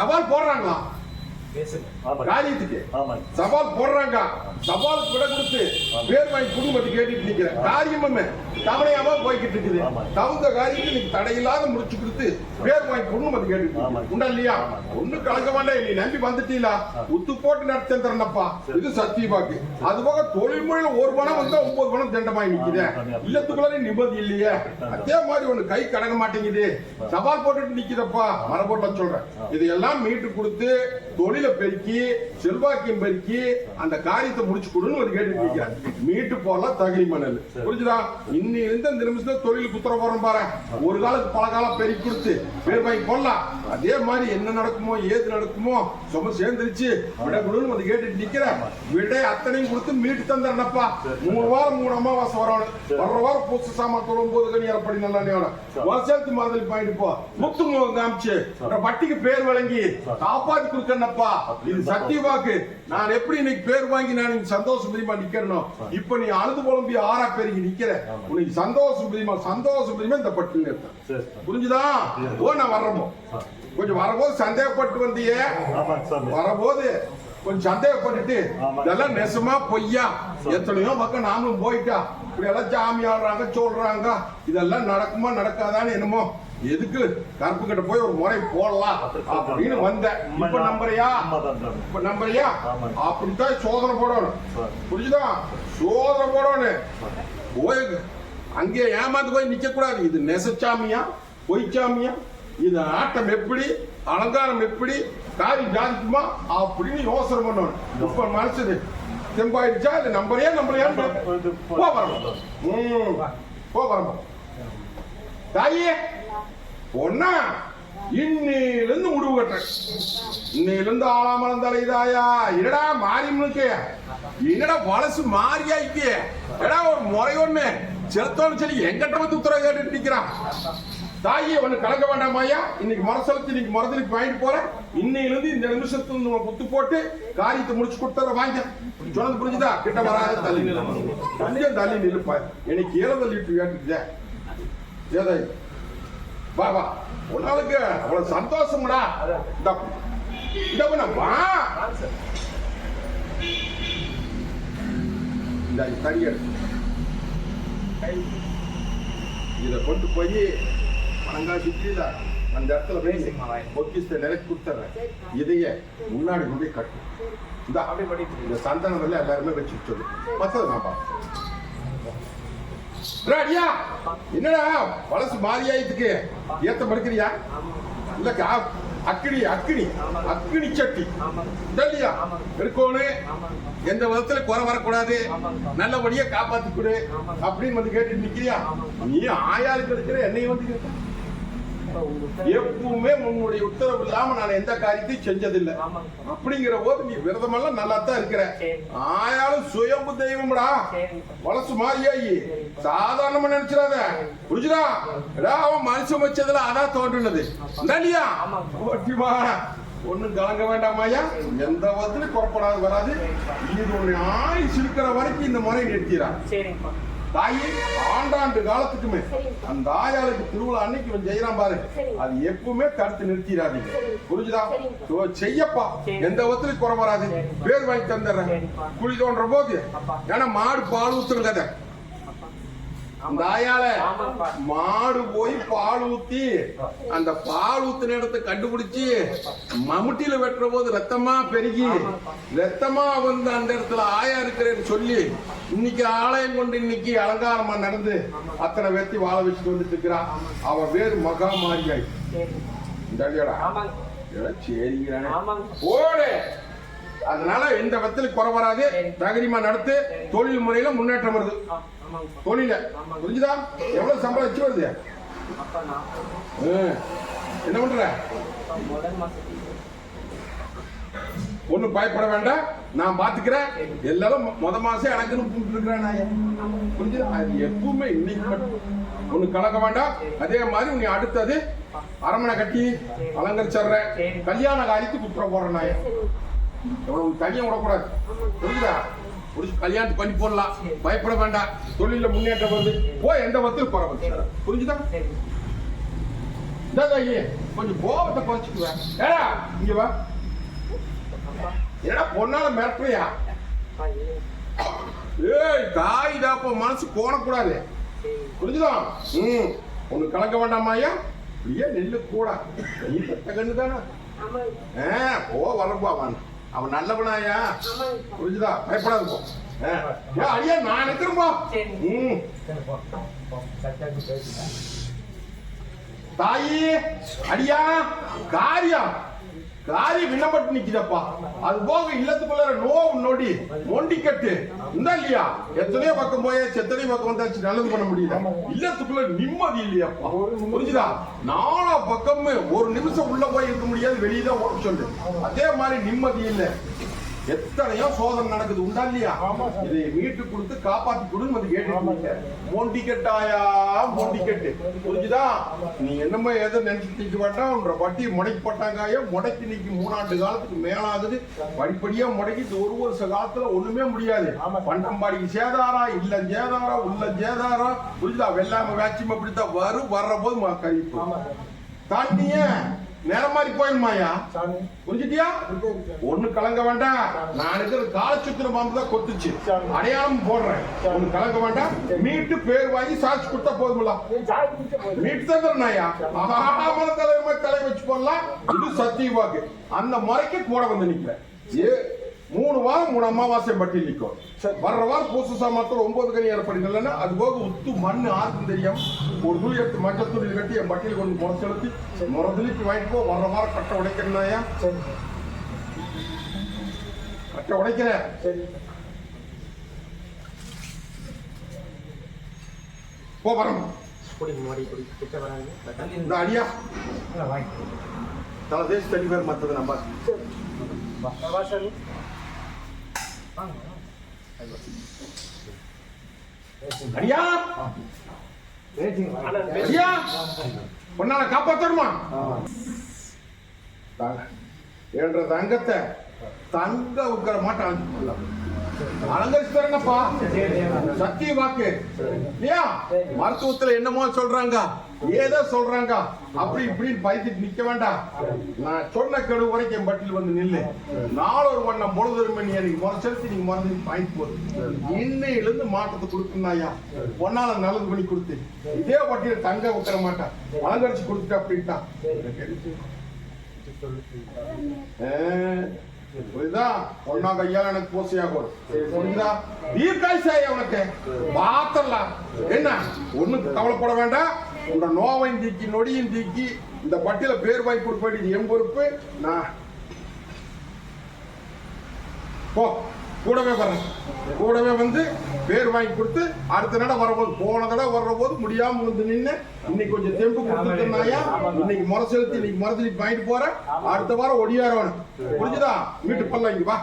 சவால் போடுறாங்களா காரியத்துக்கு சவால் போடுறாங்க. சவாலுக்கு விட கொடுத்து பேர் வாங்கி குடும்பத்தை கேட்டுட்டு நிக்கிறேன். காரியமே தவணையாம போய்கிட்டு இருக்குது. தகுந்த காரியத்தை நீங்க தடையில்லாத முடிச்சு கொடுத்து பேர் வாங்கி குடும்பத்தை கேட்டு உண்டா இல்லையா? ஒண்ணு கலக்க வேண்டாம். நீ நம்பி வந்துட்டீங்களா? உத்து போட்டு நடத்தேன்றப்பா. இது சத்தியமாக்கு. அது போக தொழில் முறையில ஒரு பணம் வந்தா 9 பணம் தண்டமாயி நிக்குது. இல்லத்துக்குள்ள நிம்மதி இல்லையே. அதே மாதிரி ஒண்ணு கை கடங்க மாட்டேங்குது. சவால் போட்டுட்டு நிக்கிறப்பா. மரபோட்ட சொல்றேன். இதையெல்லாம் மீட்டு கொடுத்து தொழில பெருக்கி செல்வாக்கியம் பெருக்கி அந்த காரியத்தை முடிச்சு கொடுன்னு ஒரு கேட்டு நிக்கிறேன். மீட்டு போடலாம் தகுதி மணல். புரிஞ்சுதா? இன்னிலிருந்து இந்த நிமிஷத்துல தொழிலுக்கு உத்தர போறோம் பாரு. ஒரு காலத்துக்கு பல காலம் பெருக்கி கொடுத்து பேர் வாங்கி போடலாம். அதே மாதிரி என்ன நடக்குமோ ஏது நடக்குமோ சும சேர்ந்துருச்சு விட கொடுன்னு வந்து கேட்டு நிக்கிறேன். விட அத்தனையும் கொடுத்து மீட்டு தந்தப்பா. 3 வாரம் 3 அமாவாசை வரணும். வர்ற வாரம் பூச சாமான் தொழும் போது கனி அறப்படி நல்லா வருஷத்து மாதிரி பாயிட்டு போ முத்து காமிச்சு வட்டிக்கு பேர் வழங்கி காப்பாத்தி கொடுக்கணும்ப்பா. இது சத்தியவாக்கு. நான் எப்படி இன்னைக்கு பேர் வாங்கி நான் சந்தோஷம் பிரிமா நிக்கிறேனோ இப்ப நீ அழுது புலம்பி 6 பேருக்கு நிக்கிற. உனக்கு சந்தோஷம் பிரிமா இந்த பட்டு நிறுத்த. புரிஞ்சுதா? ஓ நான் வர்றமோ கொஞ்சம் வரபோது சந்தேகப்பட்டு வந்தியே. வரபோது கொஞ்சம் சந்தேகப்பட்டுட்டு இதெல்லாம் நெசமா பொய்யா எத்தனையோ பக்கம் நாமளும் போயிட்டா இப்படி எல்லாம் சாமி ஆடுறாங்க சொல்றாங்க. இதெல்லாம் நடக்குமா நடக்காதான்னு என்னமோ எதுக்கு கருப்பு கிட்ட போய் ஒரு முறை போடலாம் அப்படின்னு வந்தேன். இப்ப நம்புறியா? இப்ப நம்புறியா? அப்படித்தான் சோதனை போடணும். புரிஞ்சுதா? சோதனை போடணும். போய் அங்கே ஏமாந்து போய் நிக்க கூடாது. இது நெசச்சாமியா பொய்ச்சாமியா? இது ஆட்டம் எப்படி அலங்காரம் எப்படி காரியம் ஜாதிக்குமா அப்படின்னு யோசனை பண்ணணும். இப்ப மனசு தெம்பாயிடுச்சா? இது நம்பரையா போறோம் தாயே பொண்ணா இன்னிலிருந்து முடிவு கட்டுறேன். இன்னிலிருந்து ஆளாமலம் தலைதாயா. என்னடா மாறிமுனுக்கு என்னடா வலசு மாறியாய்க்கு எடா ஒரு முறை ஒண்ணு செலுத்தோன்னு சொல்லி எங்கிட்ட வந்து உத்தரவு கேட்டு நிக்கிறான். தாயே ஒண்ணு கலக்க வேண்டாமாயா. இன்னைக்கு மரசலத்து இன்னைக்கு மரத்துக்கு வாங்கிட்டு போறேன். இன்னையிலிருந்து இந்த நிமிஷத்துல குத்து போட்டு காரியத்தை முடிச்சு கொடுத்தர வாங்க சொன்னது. புரிஞ்சுதா? கிட்ட வராது தள்ளி கொஞ்சம் தள்ளி நிலுப்பா. எனக்கு ஏழை தள்ளிட்டு கேட்டுச்சே ஏதா பாபா உன்னாளுக்கு அவ்வளவு சந்தோஷம்டா. இந்த வா இந்த தனி இத கொண்டு போய் சுற்றில அந்த இடத்துல போய் பொக்கிஸ்த நிலைக்கு கொடுத்துறேன். இதைய முன்னாடி கொண்டு போய் கட்டு. இந்த சந்தனம் எல்லாம் எல்லாருமே வச்சு சொல்லு. மத்தது நான் பார்ப்பேன். என்னடா வலசு மாறியாயத்துக்கு ஏத்த மறுக்கிறியா? இல்ல அக்கினி சட்டி இல்லையா இருக்கணும். எந்த விதத்துல குறை வரக்கூடாது. நல்லபடியா காப்பாத்தி கொடு அப்படின்னு வந்து கேட்டு நிக்கிறியா? நீ ஆயாளுக்கு இருக்கிற என்னையும் வந்து கேட்ட. எப்பவுமே உன்னுடைய உத்தரவு இல்லாம நான் எந்த காரியத்தையும் செஞ்சதில்லை. அப்படிங்கிற போது நீ விரதமெல்லாம் நல்லா தான் இருக்கிற. ஆயாலும் சுயம்பு தெய்வம்டா. வலசு மாறியாயி சாதாரணமா நினைச்சிடாத. புரிஞ்சுதா? அவன் மனுஷன் வச்சதுல அதான் தோன்றுனது இல்லையா? ஒண்ணும் கலங்க வேண்டாமாயா. எந்த விதத்திலும் குறப்படாது வராது. இது ஒண்ணு ஆய் சிரிக்கிற வரைக்கும் இந்த முறை நிறுத்திடா. தாயி ஆண்டாண்டு காலத்துக்குமே அந்த ஆயாளுக்கு திருவிழா அன்னைக்கு செய்யறான் பாரு. அது எப்பவுமே தடுத்து நிறுத்திடாதீங்க. புரிஞ்சுதா? செய்யப்பா எந்த விதத்திலும் குறை வராது. பேர் வாங்கி தந்துடுறேன். குழி தோன்ற போது ஏன்னா மாடு பால் ஊத்துற கதை. அந்த ஆயால மாடு போய் பால் ஊத்தி அந்த பால் ஊத்தின இடத்தை கண்டுபிடிச்சு மம்முட்டியில வெட்டுற போது ரத்தமா பெருகி ரத்தமா வந்து அந்த இடத்துல ஆயா இருக்கிறேன்னு சொல்லி இன்னைக்கு ஆலயம் கொண்டு இன்னைக்கு அலங்காரமா நடந்து அத்தனை வெத்தி வாழ வச்சுட்டு வந்துட்டு இருக்கிறா. அவ பேரு மகா மாரியாய். சரிங்கிறானே ஓடு. அதனால எந்த விதத்திலும் குறை வராது. தகுதிமா நடத்து. தொழில் முறையில முன்னேற்றம் வருது. தொழில புரிஞ்சுதா? எவ்வளவு சம்பாதிச்சு வருது? என்ன பண்ற? ஒண்ணும் பயப்பட வேண்டாம். நான் பாத்துக்கிறேன். எல்லாரும் முத மாசம் எனக்குன்னு கூப்பிட்டு இருக்கிறேன். புரிஞ்சுதா? அது எப்பவுமே இன்னைக்கு மட்டும் ஒண்ணு கலக்க வேண்டாம். அதே மாதிரி நீ அடுத்தது அரமனை கட்டி அலங்கரிச்சர்ற கல்யாண காரியத்துக்கு குப்புற போறேன். நான் எவ்வளவு தனியா விடக்கூடாது. புரிஞ்சுதா? கல்யாணத்துக்கு பண்ணி போடலாம். பயப்பட வேண்டாம். தொழில முன்னேற்றம் வருது. எந்த வகையில் குறை. புரிஞ்சுதா? கொஞ்சம் கோபத்தை குறைச்சிக்குவேன். ஏடா இங்க வா. ஏடா பொண்ணால மிரட்டுறியா? ஏய் தாய் தாப்ப மனசு கோணக்கூடாது, புரிஞ்சுதா? ஒண்ணு கலக்க வேண்டாமாயா? ஐயா நெல்லு கூட நீ பெத்த கண்ணு தானே. வரப்பா அவன் நல்லவனாயா, புரிஞ்சுதா? பயப்படாது போ. ஐயா நான் நிக்கிறேன்பா. தாயி அடியா காரியம் விண்ணப்பட்டு நிக்குதப்பா. அது போக இல்லத்துக்குள்ள நோவு நொடி மொண்டிக்கட்டு இந்த இல்லையா? எத்தனையோ பக்கம் போயாச்சு, எத்தனையோ பக்கம் வந்தாச்சு, நல்லது பண்ண முடியல. இல்லத்துக்குள்ள நிம்மதி இல்லையாப்பா, புரிஞ்சுதா? நாலா பக்கமே ஒரு நிமிஷம் உள்ள போய் இருக்க முடியாது, வெளியே ஓட சொல்லு. அதே மாதிரி நிம்மதி இல்லை. எத்தனையோ சோதனை நடக்குது, உண்டா இல்லையா? இதை மீட்டு கொடுத்து காப்பாத்தி கொடுன்னு வந்து கேட்டு மொண்டிக்கட்டாயா மொண்டிக்கட்டு, புரிஞ்சுதா? நீ என்னமோ எதை நினைச்சிட்டு நிக்க வேண்டாம். உன்ற வட்டி முடக்கி போட்டாங்காய முடக்கி நிக்கி 3 ஆண்டு காலத்துக்கு மேலாகுது. படிப்படியா முடக்கி ஒரு வருஷ காலத்துல ஒண்ணுமே முடியாது. பண்டம்பாடிக்கு சேதாரா, இல்ல சேதாரா, உள்ள சேதாரா, புரிஞ்சுதா? வெள்ளாம வேட்சியம் அப்படித்தான் வரும். வர்ற போது கழிப்பு தண்ணிய நேர மாதிரி போயிடுமாயா, புரிஞ்சுட்டியா? ஒண்ணு கலங்க வேண்டாம். நான் இருக்கிற கால சுத்திர பாம்பு தான் கொத்துச்சு, அடையாளம் போடுறேன். ஒண்ணு கலங்க வேண்டாம். மீட்டு பேர் வாங்கி சாட்சி கொடுத்தா போதுமில்ல. மீட்டு தந்துடுறாயா? தலை வச்சு போடலாம். இது சத்திய வாக்கு. அந்த முறைக்கு கூட வந்து நிக்கிறேன். 3 வாரம் 3 அமாவாசை பட்டியல் நிற்கும். வர்ற வாரம் பூச சாமத்தில் 9 கனி ஏற்படுங்கள்னா அது போக உத்து மண் ஆருக்கும் தெரியும். ஒரு துளி எடுத்து மஞ்சள் துணியில் கட்டி என் பட்டியல் கொண்டு முறை செலுத்தி துளிக்கு வாங்கிட்டு போ. வர்ற வாரம் கட்டை உடைக்கிறேன்னாயா? கட்டை உடைக்கிறேன். போ வரோம். இந்த அடியா தலை தேசி தண்ணி பேர் மற்றது நம்ப அடியா அடியா பொண்ணால காப்பாத்தணுமா? என்ற தங்கத்தை தங்க உட்கார மாட்டான் அலங்கரிச்சு தரங்கப்பா. சத்திய வாக்கு இல்லையா? மருத்துவத்துல என்னமோ சொல்றாங்க, ஏதோ சொல்றாங்க, அப்படி இப்படின்னு பயந்துட்டு நிக்க வேண்டாம். நான் சொன்ன கெடு வரைக்கும் என் பட்டியல் வந்து நில்லு. நாளொரு வண்ணம் பொழுது நீ எனக்கு முறை செலுத்தி நீங்க மறந்து பாயிண்ட் போது இன்னையிலிருந்து மாற்றத்தை கொடுக்குனாயா? பொன்னால நல்லது பண்ணி கொடுத்து இதே பட்டியல் தங்க உட்கார மாட்டான், அலங்கரிச்சு கொடுத்துட்டு அப்படின்ட்டான். புரியுதா? ஒன்னா கையால எனக்கு பூசையாகும். புரியுதா? தீர்க்காய்சாய உனக்கு பாத்தரலாம். என்ன ஒண்ணு கவலைப்பட வேண்டாம். உங்க நோவையும் தீக்கி நொடியும் தீக்கி இந்த பட்டியல பேர் வாங்கி கொடுக்க வேண்டியது என் பொறுப்பு. நான் போ கூடவே வரேன். கூடவே வந்து பேர் வாங்கி கொடுத்து அடுத்த நட வரபோது போன தடவை வர்ற போது முடியாம வந்து நின்று இன்னைக்கு கொஞ்சம் தெம்பு கொடுத்துருந்தாயா? இன்னைக்கு முறை செலுத்தி இன்னைக்கு மரத்துல வாங்கிட்டு போறேன். அடுத்த வாரம் ஒடியாரவன், புரிஞ்சுதா? வீட்டு பல்ல இங்க வா.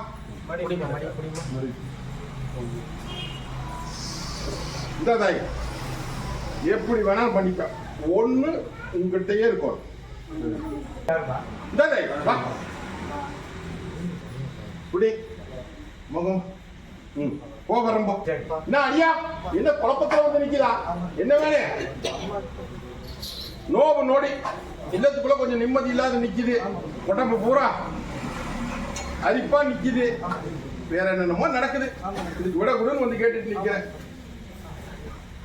இந்த தாய் எப்படி வேணாலும் பண்ணிக்க. ஒண்ணு உங்ககிட்டயே இருக்கும். இந்த தாய் வா. புடி முகம் போகிறம்போ. என்ன அடியா என்ன குழப்பத்துல வந்து நிக்கிறா? என்ன வேணே? நோவு நோடி இல்லத்துக்குள்ள கொஞ்சம் நிம்மதி இல்லாத நிக்குது. உடம்பு பூரா அரிப்பா நிக்குது. வேற என்னென்னமோ நடக்குது. இதுக்கு விட கூடன்னு வந்து கேட்டுட்டு நிக்கிறேன்.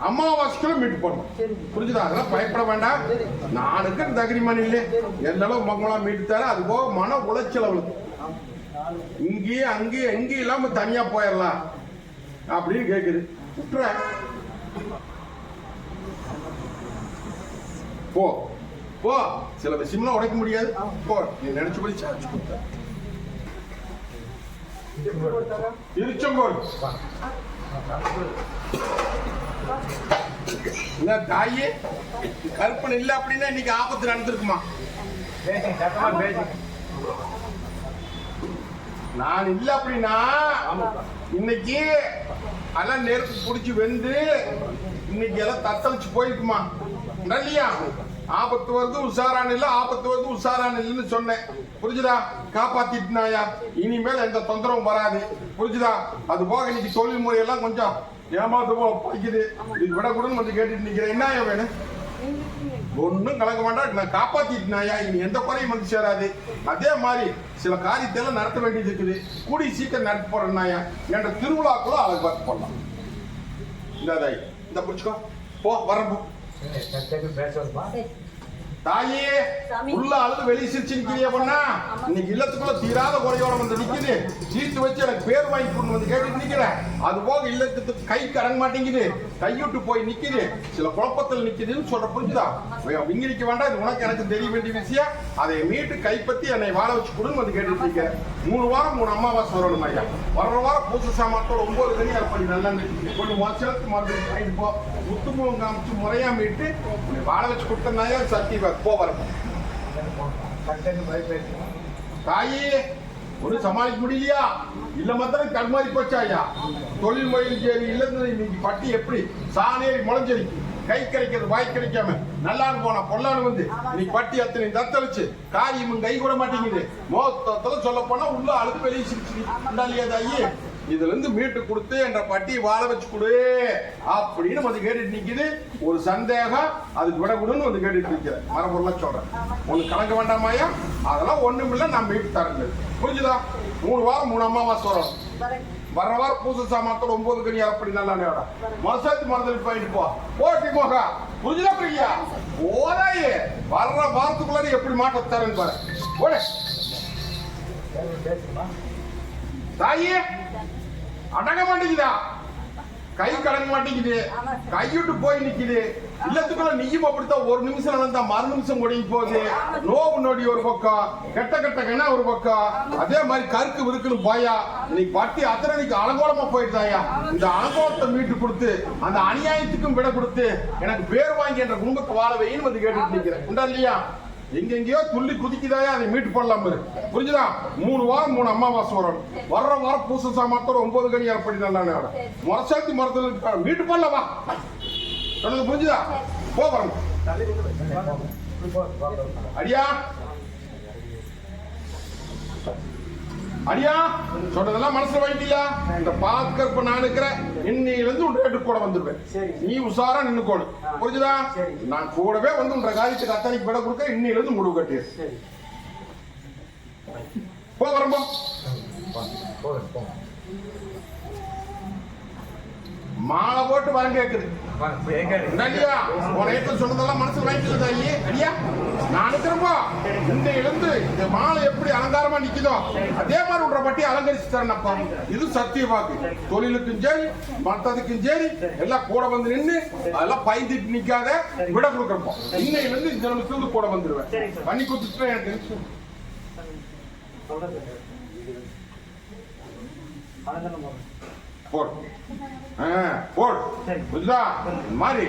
அமாவாசைக்குள்ள மீட்டு போடணும், புரிஞ்சுதா? அதெல்லாம் பயப்பட வேண்டாம். நானுக்கு தகிரிமான் இல்லை. எல்லாம் மங்களம் மீட்டு தர. அது போக மன உளைச்சல் அவளுக்கு. இங்கேயே அங்கேயே எங்கேயும் இல்லாம தனியா போயிடலாம் அப்படின்னு கேக்குது. போ போ. சில விஷயம்லாம் உடைக்க முடியாது. போ, நீ நினைச்சபடி சார்ஜ் கொடுத்த திருச்செங்கோல். தாயே கற்பனை இல்லை அப்படின்னா இன்னைக்கு ஆபத்து நடந்திருக்குமா? நான் இல்ல அப்படின்னா இன்னைக்கு எல்லாம் நெருப்பு புடிச்சு வெந்து இன்னைக்கு எல்லாம் தத்தளிச்சு போயிருக்குமா? இல்லையா? ஆபத்து வருது உஷாரான இல்ல, ஆபத்து வருது உஷாரான இல்லன்னு சொன்னேன். புரிஞ்சுதா? காப்பாத்திட்டுனாயா? இனிமேல் எந்த தொந்தரவும் வராது. புரிஞ்சுதா? அது போக இன்னைக்கு தொழில் முறையெல்லாம் கொஞ்சம் ஏமாத்து போல படிக்குது. இது விட கூட வந்து கேட்டுட்டு நிக்கிறேன். என்ன வேணும்? ஒன்னும் கலக்க வேண்டாம். நான் காப்பாத்திட்டேனாயா, இனி எந்த குறையும் வந்து சேராது. அதே மாதிரி சில காரியத்தெல்லாம் நடத்த வேண்டியது இருக்குது. கூடி சீக்கிரம் நடத்த போறேன்னாயா, என்ற திருவிழாக்குள்ள அதை பார்த்து போடலாம். இந்த பிடிச்சுக்கோ, போ வரப்போ. தாயே உள்ள அழுது வெளியே சிரிச்சு நிக்கிறிய பொண்ணா, இன்னைக்கு இல்லத்துக்குள்ள தீராத குறையோட வந்து நிக்குது. சீட்டு வச்சு எனக்கு பேர் வாங்கி கொண்டு வந்து கேட்டுட்டு நிக்கிறேன். அது போக இல்லத்துக்கு கை கடங்க மாட்டேங்குது, கைவிட்டு போய் நிக்குது, சில குழப்பத்தில் நிக்குதுன்னு சொல்ற புரிஞ்சுதா? விங்கிரிக்க வேண்டாம், இது உனக்கு எனக்கு தெரிய வேண்டிய விஷயம். அதை மீட்டு கைப்பற்றி என்னை வாழ வச்சு கொடுன்னு வந்து கேட்டுட்டு நிக்கிறேன். 3 வாரம் 3 அமாவாசை வரணும் ஐயா. வர்ற வாரம் பூச சாமானத்தோட 9 கனி அரைப்படி நல்லெண்ணெய் கொஞ்சம் வருஷத்துக்கு மருந்து வாங்கிட்டு போ. முத்துமுகம் காமிச்சு முறையா மீட்டு வாழ வச்சு கொடுத்தனாயா சக்தி போறேன். தாயே ஒரு சமாளிக்க முடியலையா? இல்ல மாத்திரம் கண்மாறி போச்சாயா. தொழில் மொழியில் சரி இல்ல இன்னைக்கு பட்டி எப்படி சாணேறி முளைஞ்சரிக்கு கை கிடைக்கிறது வாய் கிடைக்காம நல்லான்னு போனா பொல்லான்னு வந்து இன்னைக்கு பட்டி அத்தனை தத்தளிச்சு காரியமும் கை கூட மாட்டேங்குது. மோத்தத்துல சொல்ல போனா உள்ள அழுது வெளியே சிரிச்சு தாயே, இதுல இருந்து மீட்டு கொடுத்து என்ற பட்டி வாழ வச்சு கொடு அப்படின்னு வந்து கேட்டுட்டு நிக்குது. ஒரு சந்தேகம் அதுக்கு விட கொடுன்னு வந்து கேட்டுட்டு நிக்கிறேன். மரபொருளா சொல்றேன், ஒண்ணு கலக்க வேண்டாமாயா, அதெல்லாம் ஒண்ணும் இல்ல, நான் மீட்டு தரேங்க. புரிஞ்சுதா? 3 வாரம் 3 அமாவாசை வரும். வர்ற வாரம் பூச சாமானத்தோட 9 கனி அப்படி நல்லா நேரம் மனசாத்தி மறந்துட்டு போயிட்டு போட்டி மோகா. புரிஞ்சுதா பிரியா? ஓராயே வர்ற வாரத்துக்குள்ள எப்படி மாட்ட தரேன்னு பாரு. போட தாயே அடங்க மாட்டேங்குதா, கை கடங்க மாட்டேங்குது, கைவிட்டு போய் நிக்குது. இல்லத்துக்குள்ள நீயும் அப்படித்தான். ஒரு நிமிஷம் நடந்தா மறு நிமிஷம் முடிஞ்சு போகுது. நோவு நொடி ஒரு பக்கம், கெட்ட கெட்ட கண்ணா ஒரு பக்கம், அதே மாதிரி கருக்கு விருக்குன்னு போயா. இன்னைக்கு பட்டி அத்தனைக்கு அலங்கோலமா போயிட்டாயா. இந்த அலங்கோலத்தை மீட்டு கொடுத்து அந்த அநியாயத்துக்கும் விட கொடுத்து எனக்கு பேர் வாங்கி என்ற குடும்பத்தை வாழ வைன்னு வந்து கேட்டுட்டு நிக்கிறேன். உண்டா இல்லையா? எங்கெங்கயோ துள்ளி குதிக்குதாயா, அதை மீட்டு போடலாம் பாரு. புரிஞ்சுதா? 3 வாரம் 3 அமாவாசை வரணும். வர்ற வாரம் பூச சாமானத்தோட 9 கனி அப்படி நல்லா நேரம் முரசாத்தி மரத்துல மீட்டு போடலாம் வா. சொன்னது புரிஞ்சுதா? போ வரணும். அடியா அடியா சொன்னதெல்லாம் மனசுல வாங்கிட்டியா? இந்த பாக்கற்ப நான் இருக்கிறேன். இன்னையில இருந்து உன் ரேட்டு கூட வந்துருவேன். நீ உசாரா நின்னுக்கோடு. புரிஞ்சுதா? நான் கூடவே வந்து உன்ற காரியத்துக்கு அத்தனைக்கு விட கொடுக்க இன்னையில இருந்து முடிவு கட்டி போ வரம்போ. மாலை போட்டு வரம் கேக்குது. சொன்னதெல்லாம் மனசுல வாங்கிட்டு அடியா நான் திரும்ப இன்னையில இருந்து இந்த மாலை எப்படி அலங்காரமா நிக்குதோ அதே மாதிரி உன்ற பட்டி அலங்கரிச்சு தரேன்ப்பா. இது சத்திய வாக்கு. தொழிலுக்கும் சரி மற்றதுக்கும் சரி எல்லாம் கூட வந்து நின்று அதெல்லாம் பயந்துட்டு நிக்காத விட கொடுக்குறப்போ. இன்னையில இருந்து இந்த நிமிஷத்துக்கு கூட வந்துருவேன். பண்ணி கொடுத்துட்டு எனக்கு மாதிரி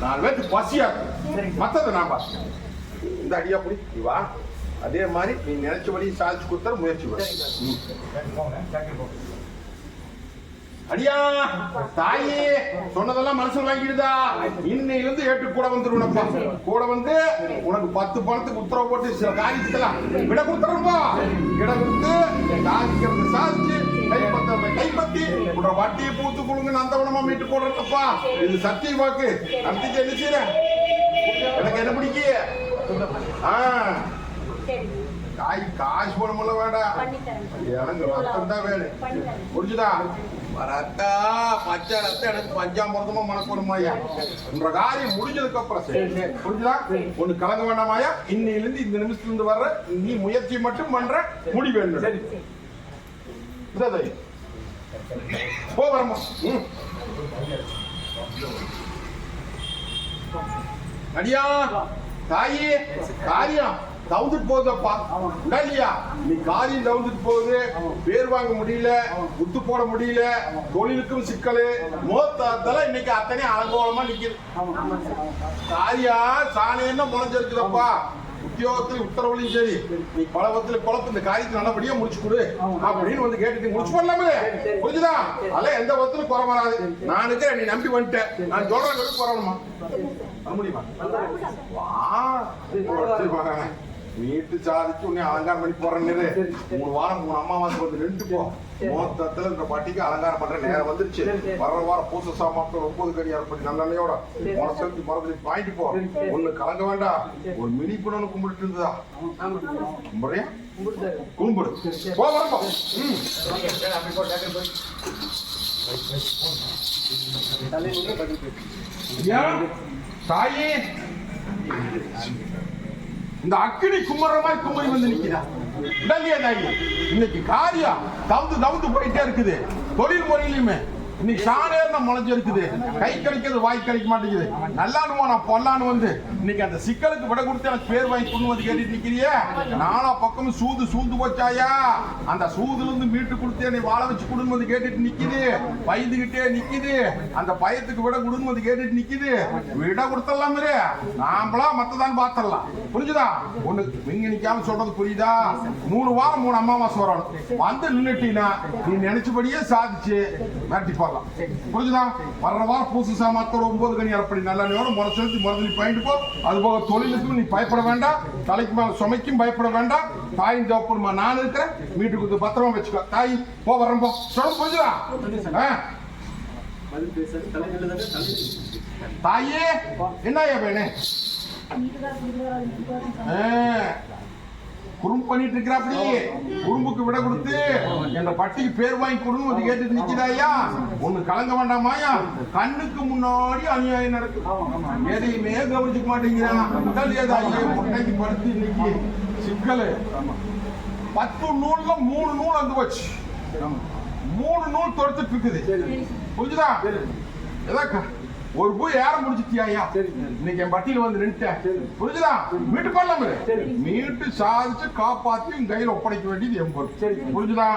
4 பேருக்கு பசியா மத்தது நான் பாத்து இந்த அடியா புடி வா. அதே மாதிரி நீ நினைச்ச வழி சாதிச்சு கொடுத்தா முயற்சி அடியா. தாயே சொன்னதெல்லாம் மனசுல வாங்கிடுதா. இன்னையில இருந்து ஏட்டு கூட வந்துருவனப்பா. கூட வந்து உனக்கு 10 பணத்துக்கு உத்தரவு போட்டு சில காரியத்துக்கெல்லாம் விட கொடுத்துறப்பா. விட கொடுத்து சாதிக்கிறது சாதிச்சு கைப்பற்றி உன்ற வட்டியை பூத்து கொடுங்க நந்தவனமா மீட்டு போடுறப்பா. இது சத்திய வாக்கு. அடுத்து என்ன செய்யற? எனக்கு என்ன பிடிக்க காசு போனமுல்ல வேண்டாம், எனக்கு ரத்தம் தான் வேணும். புரிஞ்சுதா? ரத்தா பச்சை ரத்தம் எனக்கு பஞ்சாமிரதமா மனப்போடுமாயா. உன்ற காரியம் முடிஞ்சதுக்கு அப்புறம் புரிஞ்சுதா? ஒண்ணு கலங்க வேண்டாமாயா. இன்னையில இருந்து இந்த நிமிஷத்துல இருந்து வர்ற நீ முயற்சி மட்டும் பண்ற முடி வேண்டும். போ வரமா. அடியா தாயே காரியம் தவுந்துட்டு போகுதப்பா. இல்லையா? நீ காரியம் தவுந்துட்டு போகுது. பேர் வாங்க முடியல, குத்து போட முடியல, தொழிலுக்கும் சிக்கலு மோத்தால இன்னைக்கு அத்தனை அலங்கோலமா நிக்குது. காரியா சாணேன்னா முளைஞ்சிருக்குதப்பா. உத்தியோகத்துல உத்தரவுலையும் சரி நீ பலவத்துல குழப்பம் இந்த காரியத்தை நல்லபடியா முடிச்சு கொடு அப்படின்னு வந்து கேட்டு முடிச்சு பண்ணலாமே. புரிஞ்சுதா? அதெல்லாம் எந்த விதத்திலும் குறை வராது. நான் இருக்கிறேன், நீ நம்பி வந்துட்டேன். நான் சொல்றேன் குறவணுமா முடியுமா? வா வீட்டு சாதிச்சு உன்னை அலங்காரம் பண்ணி போறேன்னு 3 வாரம் 3 அமாவாசை வந்து நின்று போ. மொத்தத்துல இந்த பாட்டிக்கு அலங்காரம் பண்ற நேரம் வந்துருச்சு. வர வாரம் பூச சாமான் 9 கடி அரைப்படி நல்லெண்ணையோட மனசு மரத்துல வாங்கிட்டு போ. ஒண்ணு கலங்க வேண்டாம். ஒரு மினி புண்ணு கும்பிட்டு இருந்ததா கும்பிடுறியா? கும்பிடு போ வரப்போ. தாயே இந்த அக்கினி கும்புற மாதிரி கும்பி வந்து நிக்கிறா. இன்னைக்கு காரியம் தவுந்து போயிட்டே இருக்குது. தொழில் முறையிலுமே இன்னைக்கு சாணேர்னா முளைஞ்சு இருக்குது. கை கிடைக்கிறது வாய் கிடைக்க மாட்டேங்குது. நல்லானுமா நான் பொல்லான்னு வந்து இன்னைக்கு அந்த சிக்கலுக்கு விட கொடுத்து எனக்கு பேர் வாங்கி கொண்டு வந்து கேட்டுட்டு நிக்கிறியே. நாலா பக்கமும் சூது போச்சாயா. அந்த சூதுல இருந்து மீட்டு கொடுத்து என்னை வாழ வச்சு கொடுன்னு வந்து கேட்டுட்டு நிக்குது. பயந்துகிட்டே நிக்குது. அந்த பயத்துக்கு விட கொடுன்னு வந்து கேட்டுட்டு நிக்குது. விட கொடுத்தலாம் நாமளா மத்ததான் பாத்திரலாம். புரிஞ்சுதா? ஒண்ணு நீங்க நிக்காம சொல்றது புரியுதா? 3 வாரம் 3 அமாவாசை வரணும் வந்து நின்னுட்டீனா நீ நினைச்சபடியே சாதிச்சு மாட்டி போடலாம். புரிஞ்சுதா? வர்ற வாரம் பூசு சாமாத்தோட 9 கனி அரைப்படி நல்லெண்ணெயோட முறை செலுத்தி மருந்து பாயிண்ட் போ. அது போக தொழிலுக்கும் நீ பயப்பட வேண்டாம். தலைக்கு மேல சுமைக்கும் பயப்பட வேண்டாம். தாயின் தோப்புமா நான் இருக்கிறேன். வீட்டுக்கு வந்து பத்திரமா வச்சுக்கோ. தாய் போ வர்றேன் போ. சொல்ல புரிஞ்சுதா? தாயே என்னையா வேணு குறும்பு பண்ணிட்டு இருக்கிறாப்படி. குறும்புக்கு விட கொடுத்து என்ற பட்டிக்கு பேர் வாங்கி கொடுன்னு வந்து கேட்டு நிக்கிறாயா. ஒண்ணு கலங்க வேண்டாமாயா. கண்ணுக்கு முன்னாடி அநியாயம் நடக்கும். எதையுமே கவனிச்சுக்க மாட்டேங்கிறான். முட்டைக்கு படுத்து இன்னைக்கு சிக்கலு 10 நூல்ல 3 நூல் வந்து போச்சு. 3 நூல் தொடுத்துட்டு இருக்குது. புரிஞ்சுதா? ஏதா ஒரு பூ ஏற முடிச்சிட்டியா. இன்னைக்கு என் பட்டியல வந்து நின்ட்டேன். புரிஞ்சுதா? மீட்டு பண்ணலாம். மீட்டு சாதிச்சு காப்பாத்தி கையில ஒப்படைக்க வேண்டியது என் பொறுப்பு. புரிஞ்சுதா?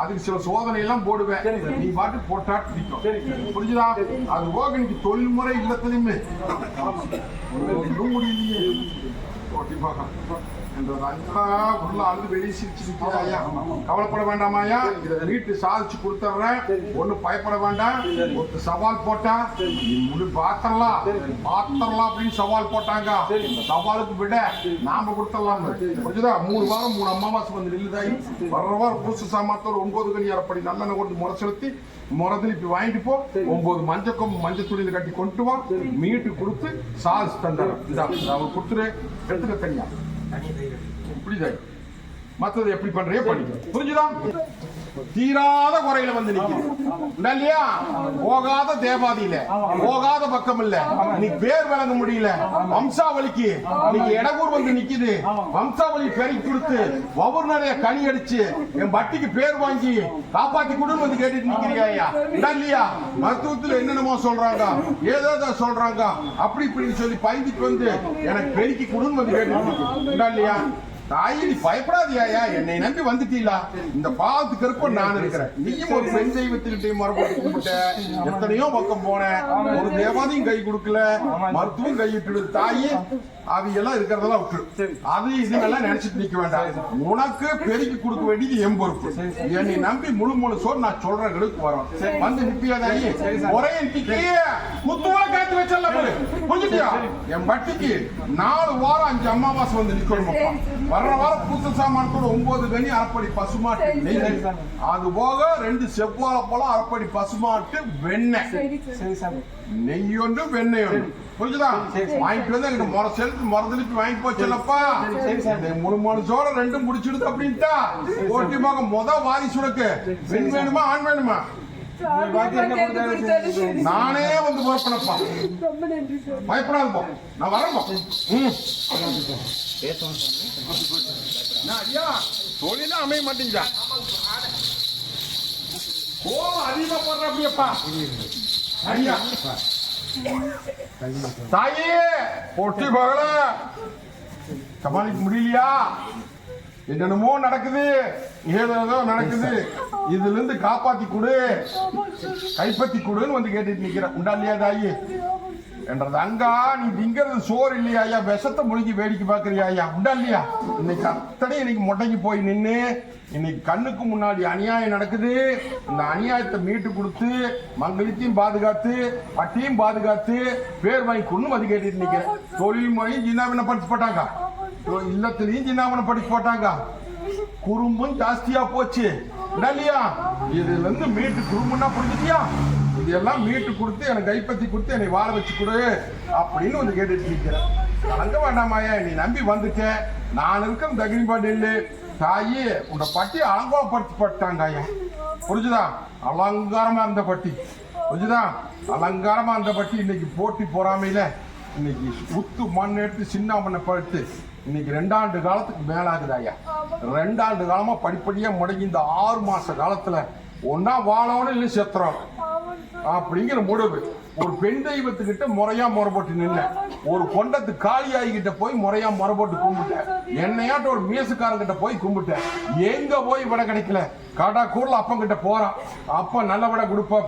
அதுக்கு சில சோதனை எல்லாம் போடுவேன். நீ பாட்டு போட்டாட்டு நிற்கும். புரிஞ்சுதா? அது போக இன்னைக்கு தொழில்முறை இல்லத்திலுமே முடியலையே. கவலைப்பட வேண்டாமாயா. வீட்டு சாதிச்சு கொடுத்துறேன். ஒண்ணு பயப்பட வேண்டாம். ஒரு சவால் போட்டா பாத்திரலாம் அப்படின்னு சவால் போட்டாங்க. சவாலுக்கு விட நாம கொடுத்துடலாம். புரிஞ்சுதா? 3 வாரம் 3 அமாவாசை வந்து நில்லுதாயி. வர்ற வாரம் பூசு சாமாத்தோட 9 கனி அரைப்படி நல்லெண்ணெய் கொண்டு முறை செலுத்தி முறை திருப்பி வாங்கிட்டு போ. 9 மஞ்சள் கொம்பு மஞ்சள் துணியில கட்டி கொண்டு வா. மீட்டு கொடுத்து சாதிச்சு தந்தார். கொடுத்துரு எடுத்துக்க தனியா. இப்படிதான் மத்தது எப்படி பண்றியோ பண்ணிக்க. புரிஞ்சுதா? தீராத குறையில வந்து நிக்குது இல்லையா? போகாத தேவாதியில போகாத பக்கம் இல்ல. நீ பேர் வழங்க முடியல. வம்சாவளிக்கு நீங்க இடகூர் வந்து நிக்குது. வம்சாவளி பெருக்கி கொடுத்து ஒவ்வொரு நிறைய கனி அடிச்சு என் பட்டிக்கு பேர் வாங்கி காப்பாத்தி கொடுன்னு வந்து கேட்டுட்டு நிக்கிறியா இல்லையா? மருத்துவத்துல என்னென்னமோ சொல்றாங்க, ஏதோ சொல்றாங்க. அப்படி இப்படின்னு சொல்லி பயந்துட்டு வந்து எனக்கு பெருக்கி கொடுன்னு வந்து கேட்டு இல்லையா? தாயி நீ பயப்படாதியா. என்னை நம்பி வந்துட்டீங்களா? இந்த பாவத்துக்கு இருப்ப நான் இருக்கிறேன். நீயும் ஒரு பெண் தெய்வத்திட்ட மரபு கும்பிட்ட. எத்தனையோ பக்கம் போன. ஒரு தேவாதையும் கை கொடுக்கல. மருத்துவம் கையிட்டு தாயி அவையெல்லாம் இருக்கிறதெல்லாம் விட்டு அது இதுங்கெல்லாம் நினைச்சிட்டு நிக்க வேண்டாம். உனக்கு பெருக்கி கொடுக்க வேண்டியது என் பொறுப்பு. என்னை நம்பி முழு சோறு நான் சொல்ற கடுக்கு வரோம். வந்து நிப்பியாதாயி ஒரே முத்துவ காத்து வச்சல புரிஞ்சுட்டியா? என் பட்டிக்கு 4 வாரம் 5 அமாவாசை வந்து நிக்கணும். வர்ற வாரம் பூச சாமானத்தோட 9 கனி அரைப்படி பசுமாட்டு நெய். அது போக 2 செவ்வாழை பழம் அரைப்படி பசுமாட்டு வெண்ணெய். நெய் ஒன்று வெண்ணெய் ஒன்று. புரிஞ்சுதா? வாங்கிட்டு வந்து எங்கிட்ட முறை செலுத்து மரத்துலிட்டு வாங்கி போச்சல்லப்பா. 3 மனுஷோட 2 முடிச்சிடுது அப்படின்ட்டா ஓட்டி போக வாரிசு உனக்கு பெண் வேணுமா ஆண் வேணுமா? நானே வந்து புறப்படப்பா. பயப்படாது போ. நான் வரப்போ. ஐயா தொழில அமைய மாட்டேங்குதா? அதிகமா போடுற அப்படியப்பா. ஐயா தாயே பொட்டி பகல சமாளிக்க முடியலையா? என்னென்னமோ நடக்குது. ஏதோ நடக்குது. இதுல இருந்து காப்பாத்தி கொடு, கைப்பற்றி கொடுன்னு வந்து கேட்டுட்டு நிக்கிற உண்டா இல்லையா தாயி? என்றது அங்கா நீ திங்கிறது சோறு இல்லையா? விஷத்தை முழுகி வேடிக்கை பாக்குறியா? உண்டா இல்லையா? இன்னைக்கு அத்தனை இன்னைக்கு மொட்டைக்கு போய் நின்று இன்னைக்கு கண்ணுக்கு முன்னாடி அநியாயம் நடக்குது. இந்த அநியாயத்தை மீட்டு கொடுத்து மங்களத்தையும் பாதுகாத்து பட்டியும் பாதுகாத்து பேர் வாங்கி கொண்டு வந்து கேட்டுட்டு நிக்கிறேன். தொழில் முறையும் சின்ன படிச்சு போட்டாங்க. இல்லத்திலையும் சின்னாமனை படிச்சு போட்டாங்க. குறும்பும் ஜாஸ்தியா போச்சு இல்லையா? இதுல இருந்து மீட்டு குறும்புன்னா புரிஞ்சுட்டியா? இதெல்லாம் மீட்டு கொடுத்து எனக்கு கைப்பற்றி கொடுத்து என்னை வாழ வச்சு கொடு அப்படின்னு வந்து கேட்டுட்டு இருக்கிறேன். அங்க வேண்டாமாயா, நீ நம்பி வந்துட்டேன். நான் இருக்க தகிரிபாடு இல்லை தாயி. உன்னை பட்டி அலங்கோலப்படுத்தப்பட்டாங்க ஐயா. புரிஞ்சுதா? அலங்காரமா இருந்த பட்டி புரிஞ்சுதா? அலங்காரமா இருந்த பட்டி இன்னைக்கு போட்டி பொறாமையில இன்னைக்கு உத்து மண் எடுத்து சின்ன மண்ணை படுத்து இன்னைக்கு 2 ஆண்டு காலத்துக்கு மேலாகுது ஐயா. 2 ஆண்டு காலமா படிப்படியா முடங்கி இந்த 6 மாச காலத்துல ஒன்னா வாழவனும் இல்லை செத்துறோம் அப்படிங்கிற முடிவு. ஒரு பெண் தெய்வத்துக்கிட்ட முறையா முறைப்பட்டு நின்ன, ஒரு கொண்டத்து காளியாகிட்ட போய் முறையா முறைப்பட்டு கும்பிட்டேன். என்னையாட்ட ஒரு மீசக்காரங்கிட்ட போய் கும்பிட்டேன். எங்க போய் விட கிடைக்கல. காட்டா கூர்ல அப்பங்கிட்ட போறான். அப்ப நல்ல விட கொடுப்பா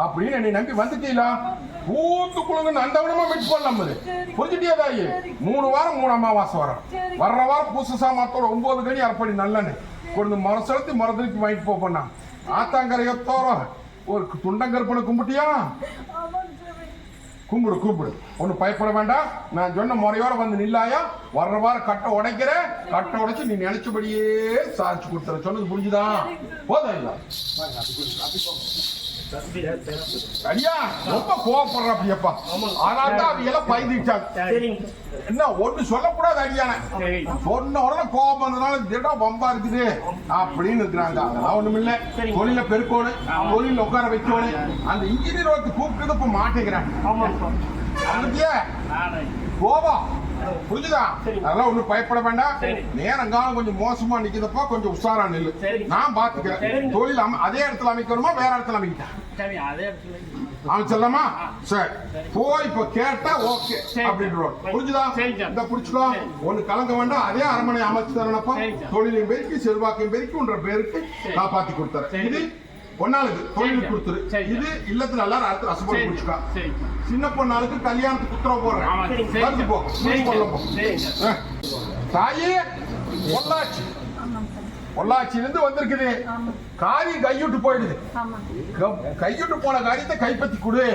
அப்படின்னு என்னை நம்பி வந்துட்டீங்களா? பூத்து குழுங்க அந்தவனமா மிட் பண்ணலாம். புரிஞ்சுட்டியா தாயி? 3 வாரம் 3 அமாவாசை வரும். வர்ற வாரம் பூச சாமாத்தோட 9 கனி அரைப்படி நல்லன்னு கொண்டு மரசலத்தி மரத்துக்கு வாங்கிட்டு போப்பண்ணா. ஆத்தாங்கரையத்தோரம் ஒரு துண்டங்கற்பனை கும்பிட்டியா? கும்பிடு கும்பிடு, ஒன்னும் பயப்பட வேண்டாம். நான் சொன்ன முறையோட வந்து நில்லாயா. வர்ற வாரம் கட்டை உடைக்கிறேன். கட்டை உடைச்சு நீ நினைச்சபடியே சாதிச்சு கொடுத்துற. சொன்னது புரிஞ்சுதா? போதும் இல்ல அடியா ரொம்ப கோவப்படுற அப்படியப்பா. ஆனால்தான் அவையெல்லாம் பயந்துட்டாங்க. என்ன ஒண்ணு சொல்லக்கூடாது அடியான. சொன்ன உடனே கோபம் வந்ததுனால திடம் பம்பா இருக்குது அப்படின்னு இருக்கிறாங்க. அதெல்லாம் ஒண்ணும் இல்ல. தொழில பெருக்கோடு, தொழில உட்கார வைக்கோடு. அந்த இன்ஜினியர் ஒருத்தர் கூப்பிட்டு இப்ப மாட்டேங்கிறாங்க. கோபம் புரிஞ்சுதா? அதெல்லாம் ஒண்ணும் பயப்பட வேண்டாம். நேரங்காலம் கொஞ்சம் மோசமா நிக்கிறப்ப கொஞ்சம் உஷாரா நில்லு. நான் பாத்துக்கிறேன். தொழில் அதே இடத்துல அமைக்கணுமா வேற இடத்துல அமைக்கிட்டேன் அமைச்சிடலாமா? சரி போய் இப்ப கேட்டா ஓகே அப்படின்றோம். புரிஞ்சுதா? இந்த புடிச்சுக்கோ. ஒண்ணு கலங்க வேண்டாம். அதே அரண்மனை அமைச்சு தரப்ப தொழிலையும் பெருக்கி செல்வாக்கையும் பெருக்கி உன்ற பேருக்கு காப்பாத்தி கொடுத்தாரு. இது பொண்ணாளுக்கு தொழில் கொடுத்துரு. இது இல்லத்துல எல்லாரும் அடுத்து ரசப்போடு குடிச்சுக்கா. சின்ன பொண்ணாளுக்கு கல்யாணத்துக்கு உத்தரவு போடுறேன். போ தாயே. பொள்ளாச்சி பொள்ளாச்சியிலிருந்து வந்திருக்குது. காரியம் கைவிட்டு போயிடுது. கைவிட்டு போன காரியத்தை கைப்பற்றி கொடு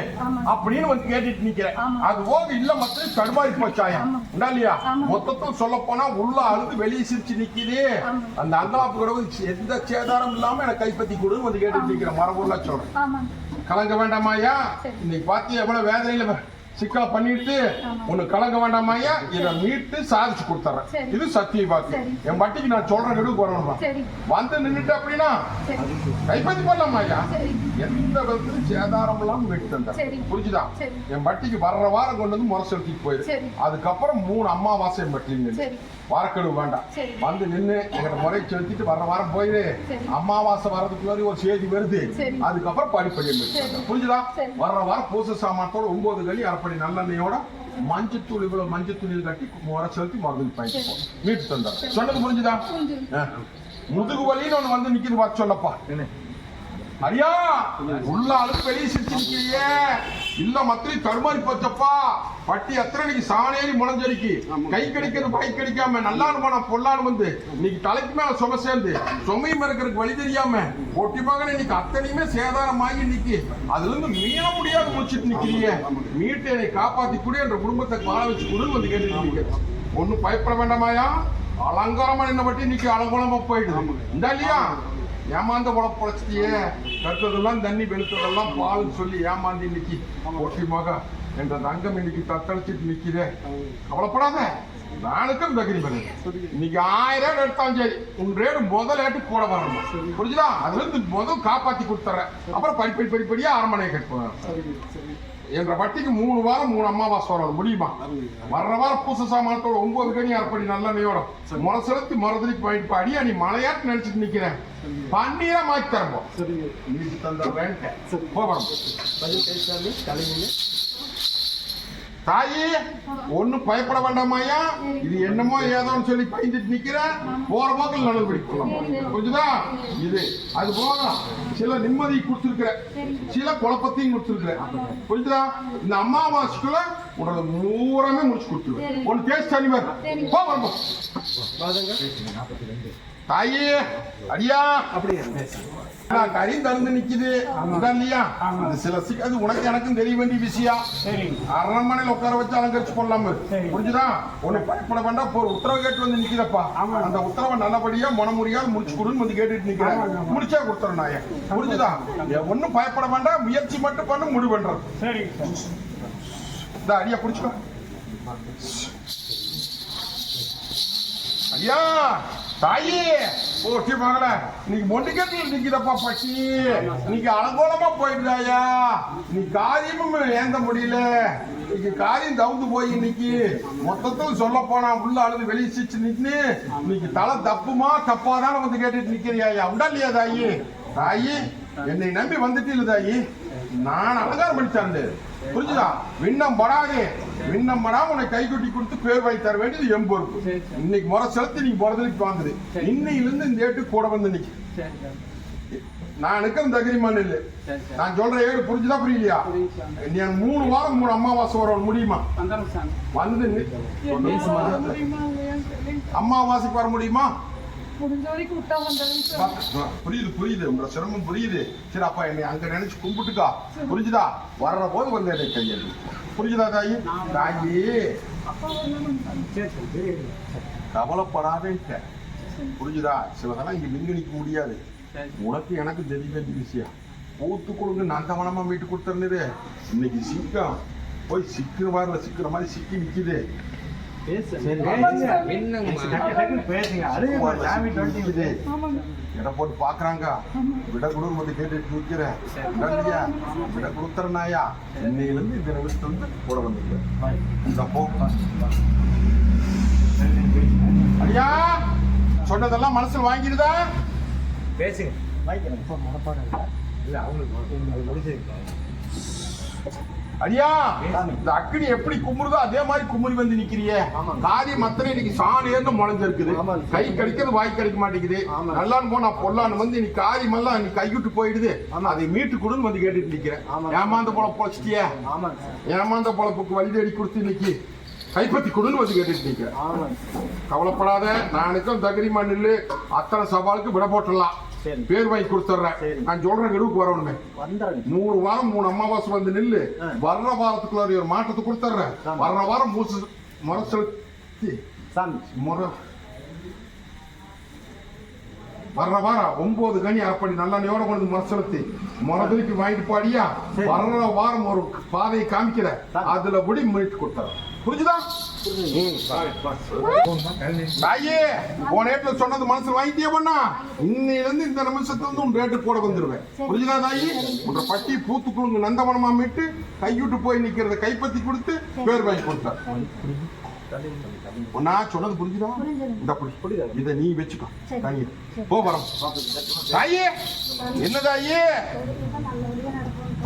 அப்படின்னு வந்து கேட்டுட்டு நிக்கிறேன். அது போக இல்ல மத்த தடுமாறி போச்சாயம் இல்லையா? மொத்தத்தில் சொல்ல போனா உள்ள அழுது வெளியே சிரிச்சு நிக்குது. அந்த அங்கலாப்பு கடவுள் எந்த சேதாரம் இல்லாம எனக்கு கைப்பற்றி கொடுன்னு வந்து கேட்டுட்டு நிக்கிறேன். மரபுள்ள சொல்றேன். கலங்க வேண்டாமாயா. இன்னைக்கு பாத்தியா எவ்வளவு வேதனையில சிக்கா பண்ணிட்டு ஒண்ணு கலங்க வேண்டாமாயா. இதை மீட்டு சாதிச்சு கொடுத்துறேன். இது சத்திய பாக்கு. என் பட்டிக்கு நான் சொல்றேன் நெடு போறோம் வந்து நின்றுட்டு அப்படின்னா கைப்பற்றி பண்ணலாமாயா. எந்த விதத்திலும் சேதாரம் எல்லாம் மீட்டு தந்தேன். புரிஞ்சுதா? என் பட்டிக்கு வர்ற வாரம் கொண்டு வந்து முறை செலுத்திட்டு போயிரு. அதுக்கப்புறம் 3 அமாவாசை என் பட்டிலிங்க வாரக்கெடு வேண்டாம். வந்து நின்று எங்கிட்ட முறை செலுத்திட்டு வர்ற வாரம் போயிரு. அமாவாசை வர்றதுக்குள்ள ஒரு செய்தி வருது. அதுக்கப்புறம் படிப்படி புரிஞ்சுதா? வர்ற வாரம் பூச சாமானத்தோட 9 கலி அரைப்படி நல்லெண்ணையோட மஞ்சத்தூள் இவ்வளவு மஞ்சத்தூள் கட்டி முறை செலுத்தி மருந்து பயன்படுத்தும் மீட்டு தந்தார். சொன்னது புரிஞ்சுதா? முதுகு வலின்னு ஒண்ணு வந்து நிக்குது வர சொல்லப்பா. அரியா உள்ள அழுப்பு வெளியே சிரிச்சிருக்கீங்க. இல்ல மத்திரி தடுமாறி போச்சப்பா. பட்டி அத்தனை சாணேரி முளைஞ்சரிக்கு கை கிடைக்கிறது பை கிடைக்காம நல்லானு போனா பொல்லானு வந்து இன்னைக்கு தலைக்கு மேல சும சேர்ந்து சுமையும் இருக்கிறதுக்கு வழி தெரியாம ஒட்டி மகன் இன்னைக்கு அத்தனையுமே சேதாரமாகி இன்னைக்கு அதுல இருந்து மீள முடியாது முடிச்சுட்டு நிக்கிறீங்க. மீட்டு என்னை காப்பாத்தி கூட என்ற குடும்பத்தை வாழ வச்சு கொடுன்னு வந்து கேட்டு ஒன்னும் பயப்பட வேண்டாமாயா. அலங்காரமா நின்ன பட்டி இன்னைக்கு அலங்கோலமா போயிடுது இந்த இல்லையா? ஏமாந்த பொழைச்சிட்டியே. கட்டதெல்லாம் தண்ணி வெளுத்ததெல்லாம் பால் சொல்லி ஏமாந்து இன்னைக்கு ஒட்டிமாக என்ற தங்கம் இன்னைக்கு தத்தளிச்சுட்டு நிக்கிறே. கவலைப்படாத. நானுக்கும் தகுதி பண்ணு. இன்னைக்கு 1000 எடுத்தாலும் சரி உன் ரேடு முதல் ரேட்டு கூட வரணும். புரிஞ்சுதா? அதுல இருந்து முதல் காப்பாத்தி கொடுத்துறேன். அப்புறம் படிப்படியா அரண்மனையை கட்டுவேன் என்ற பட்டிக்கு 3 வாரம் 3 அமாவாசை வரும். முடியுமா? வர்ற வாரம் பூச சாமானத்தோட 9 கனி அரைப்படி நல்லெண்ணையோட முறை செலுத்தி மரத்துக்கு போயிட்டு அடியா நீ மலையாட்டு நினைச்சிட்டு நிக்கிறேன். பன்னீரா மாற்றி தரப்போம். தாயி ஒன்னும் பயப்பட வேண்டாமாயா. இது என்னமோ ஏதோன்னு சொல்லி பயந்துட்டு நிக்கிற. போற போக்கில் நடவடிக்கை கொள்ளலாம். புரிஞ்சுதா? இது அது போக சில நிம்மதி கொடுத்துருக்குற, சில குழப்பத்தையும் கொடுத்துருக்குற. புரிஞ்சுதா? இந்த அமாவாசைக்குள்ள உனது மூரமே முடிச்சு கொடுத்துருவேன். ஒன்னு கேஸ் தனிவர் போ. தாயி அடியா அப்படியே கறி தந்து நிக்குது இல்லையா? சில அது உனக்கு எனக்கும் தெரிய வேண்டிய விஷயம். அரண்மனையில் உட்கார வச்சு அலங்கரிச்சு கொள்ளாம புரிஞ்சுதா? உன்னை பயப்பட வேண்டாம். ஒரு உத்தரவு கேட்டு வந்து நிக்கிறப்பா. அந்த உத்தரவை நல்லபடியா மனமுறையால் முடிச்சு கொடுன்னு வந்து கேட்டுட்டு நிக்கிறேன். முடிச்சா கொடுத்துறேன் நாய. புரிஞ்சுதா? ஒன்னும் பயப்பட வேண்டாம். முயற்சி மட்டும் பண்ண முடிவு பண்றது. இந்த அடியா குடிச்சுக்கோ. ஐயா தாயி ஓட்டி மகள இன்னைக்கு மொண்டிக்கட்டில் நிக்கிறப்பா பட்டி. இன்னைக்கு அலங்கோலமா போயிடுதாயா. நீ காரியமும் ஏந்த முடியல. இன்னைக்கு காரியம் தவுந்து போய் இன்னைக்கு மொத்தத்தில் சொல்ல போனா உள்ள அழுது வெளியே சிச்சு நின்னு இன்னைக்கு தலை தப்புமா தப்பாதான வந்து கேட்டுட்டு நிக்கிறியா? உண்டா இல்லையா தாயி? தாயி என்னை நம்பி வந்துட்டு இல்ல தாயி. நான் அலங்காரம் பண்ணிச்சாண்டு புரிஞ்சுதா? விண்ணம் படாதே. விண்ணம் படாம உன்னை கைக்குட்டி கொடுத்து பேர் வாங்கி தர வேண்டியது என் பொறுப்பு. இன்னைக்கு முறை செலுத்தி நீங்க பிறந்ததுக்கு வாங்குது. இன்னையிலிருந்து இந்த ஏட்டு கூட வந்து நிக்க நான் எனக்கு தகிரிமான் இல்லை. நான் சொல்ற ஏடு புரிஞ்சுதா புரியலையா? நீ 3 வாரம் 3 அமாவாசை வர முடியுமா? வந்து அமாவாசைக்கு வர முடியுமா? புரியுது புரியுது. உங்க சிரமம் புரியுது. சரி அப்பா என்னை அங்க நினைச்சு கும்பிட்டுக்கா. புரிஞ்சுதா? வர்ற போது வந்து என்னை கையெழு. புரிஞ்சுதா தாயி? தாயி கவலைப்படாதே. புரிஞ்சுதா? சிலதெல்லாம் இங்க விண்கணிக்க முடியாது. உனக்கு எனக்கு தெரிய வேண்டிய விஷயம். பூத்து கொடுங்க நந்தவனமா மீட்டு கொடுத்துருந்தது. இன்னைக்கு சிக்கம் போய் சிக்கிற மாதிரி சிக்கி நிக்குது. போட்டு பாக்குறாங்க. விட குடும்பம் வந்து கேட்டுட்டு நிக்கிறேன். விட கொடுத்துறனாயா இன்னையில இருந்து இந்த நிமிஷத்துல இருந்து கூட வந்துருக்கேன். ஐயா சொன்னதெல்லாம் மனசுல வாங்கிடுதா? பேசுங்க. ஐயா இந்த அக்னி எப்படி குமுறுதோ அதே மாதிரி குமுறி வந்து நிக்கிறியே. காரியம் மத்தனை இன்னைக்கு சாணியர்னு முளைஞ்சிருக்குது. கை கடிக்கிறது வாய் கிடைக்க மாட்டேங்குது. நல்லான்னு போனா பொல்லான்னு வந்து இன்னைக்கு காரியம் எல்லாம் நீ கைவிட்டு போயிடுது. அதை மீட்டு கொடுன்னு வந்து கேட்டுட்டு நிக்கிறேன். ஏமாந்த பொழப்பு பொழைச்சிட்டிய. ஏமாந்த பொழப்புக்கு வழி தேடி கொடுத்து இன்னைக்கு கைப்பற்றி கொடுன்னு வந்து கேட்டுட்டு நிக்கிறேன். கவலைப்படாத. நானுக்கும் தகிரிமான் இல்லு. அத்தனை சவாலுக்கு விட போட்டுடலாம். பேர் வாங்கி கொடுத்துறேன். நான் சொல்ற கெடுவுக்கு வரணுமே. 3 வாரம் 3 அமாவாசை வந்து நில்லு. வர்ற வாரத்துக்குள்ள ஒரு மாற்றத்தை கொடுத்துறேன். வர்ற வாரம் முறை செலுத்தி வர்ற வாரம் 9 கனி அப்படி நல்லெண்ணையோட கொண்டு முறை செலுத்தி முறைக்கு வாங்கிட்டு பாடியா. வர்ற வாரம் ஒரு பாதையை காமிக்கிற அதுல படி மீட்டு கொடுத்துறேன். புரிஞ்சுதா? தாயே உன் ரேட்ல சொன்னது மனசுல வாங்கிட்டே பண்ணா இன்னையிலிருந்து இந்த நிமிஷத்துல இருந்து உன் ரேட்டு கூட வந்துருவேன். புரிஞ்சுதா தாயி? உன்ற பட்டி பூத்துக்குழுங்க நந்தவனமா மீட்டு கைவிட்டு போய் நிக்கிறத கைப்பத்தி கொடுத்து பேர் வாங்கி கொடுத்தார். ஒன்னா சொன்னது புரிஞ்சுதா? இந்த இத நீ வச்சுக்கோ. தாயே போ வரோம். தாயே என்ன தாயே?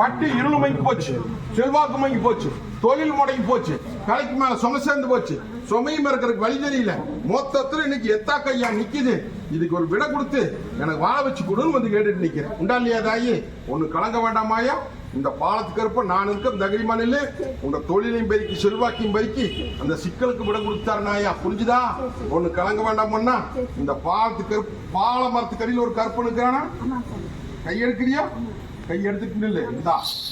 பட்டி இருள் மங்கி போச்சு. செல்வாக்கு மங்கி போச்சு. தொழில் முடங்கி போச்சு. கலைக்கு மேல சுமை சேர்ந்து போச்சு. சுமையும் இருக்கிறதுக்கு வழி தெரியல. மொத்தத்துல இன்னைக்கு எத்தா கையா நிக்குது. இதுக்கு ஒரு விட கொடுத்து எனக்கு வாழ வச்சு கொடுன்னு வந்து கேட்டுட்டு நிக்கிறேன். உண்டா இல்லையா தாயி? ஒண்ணு கலங்க வேண்டாமாயா. இந்த பாலத்துக்கு இருப்ப நான் இருக்க தகிரிமான் இல்ல. உங்க தொழிலையும் பெருக்கி செல்வாக்கையும் பெருக்கி அந்த சிக்கலுக்கு விட கொடுத்தாருனாயா. புரிஞ்சுதா? ஒண்ணு கலங்க வேண்டாமன்னா இந்த பாலத்துக்கு பால மரத்துக்கு அடியில் ஒரு கற்பனை இருக்கிறானா கையெடுக்கிறியா? கையெடுத்துட்டு நில்லு.